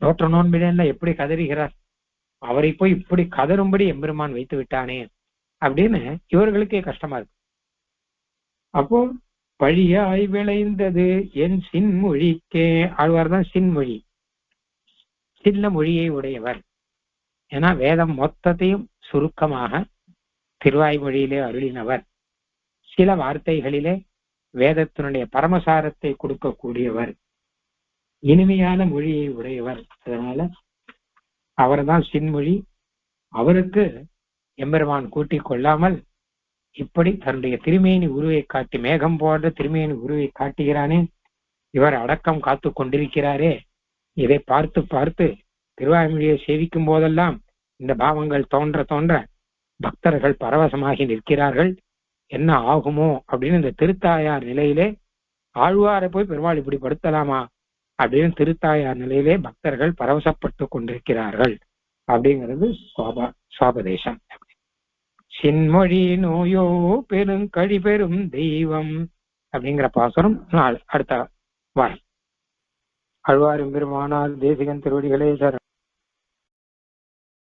நோற்ற நோன்பில எப்படி கதறுகிறார், அவரை போய் இப்படி கதறும்படி எம்பெருமான் வைத்து விட்டானே அப்படின்னு இவர்களுக்கே கஷ்டமா இருக்கு. அப்போ பழியாய் விளைந்தது என் சின்மொழிக்கே. ஆழ்வார் தான் சின்மொழி, சின்ன மொழியை உடையவர். ஏன்னா வேதம் மொத்தத்தையும் சுருக்கமாக திருவாய்மொழியிலே அருளினவர். சில வார்த்தைகளிலே வேதத்தினுடைய பரமசாரத்தை கொடுக்கக்கூடியவர். இனிமையான மொழியை உடையவர். அதனால அவர்தான் சின்மொழி. அவருக்கு எம்பெருமான் கூட்டிக் கொள்ளாமல் இப்படி தன்னுடைய திருமேனி உருவை காட்டி, மேகம் போன்ற திருமேனி உருவை காட்டுகிறானே, இவர் அடக்கம் காத்து கொண்டிருக்கிறாரே, இதை பார்த்து பார்த்து திருவாய்மொழியை சேவிக்கும் போதெல்லாம் இந்த பாவங்கள் தோன்ற தோன்ற பக்தர்கள் பரவசமாகி நிற்கிறார்கள். என்ன ஆகுமோ அப்படின்னு இந்த திருத்தாயார் நிலையிலே, ஆழ்வாரை போய் பெருமாள் இப்படி படுத்தலாமா அப்படின்னு திருத்தாயார் நிலையிலே பக்தர்கள் பரவசப்பட்டு கொண்டிருக்கிறார்கள் அப்படிங்கிறது சுவாபதேசம். சின்மொழி நோயோ பெருங்கழி பெரும் தெய்வம் அப்படிங்கிற பாசுரம் அடுத்த வாரம். ஆழ்வாரும் பெருமானார் தேசிகன் திருவடிகளே சரணம்.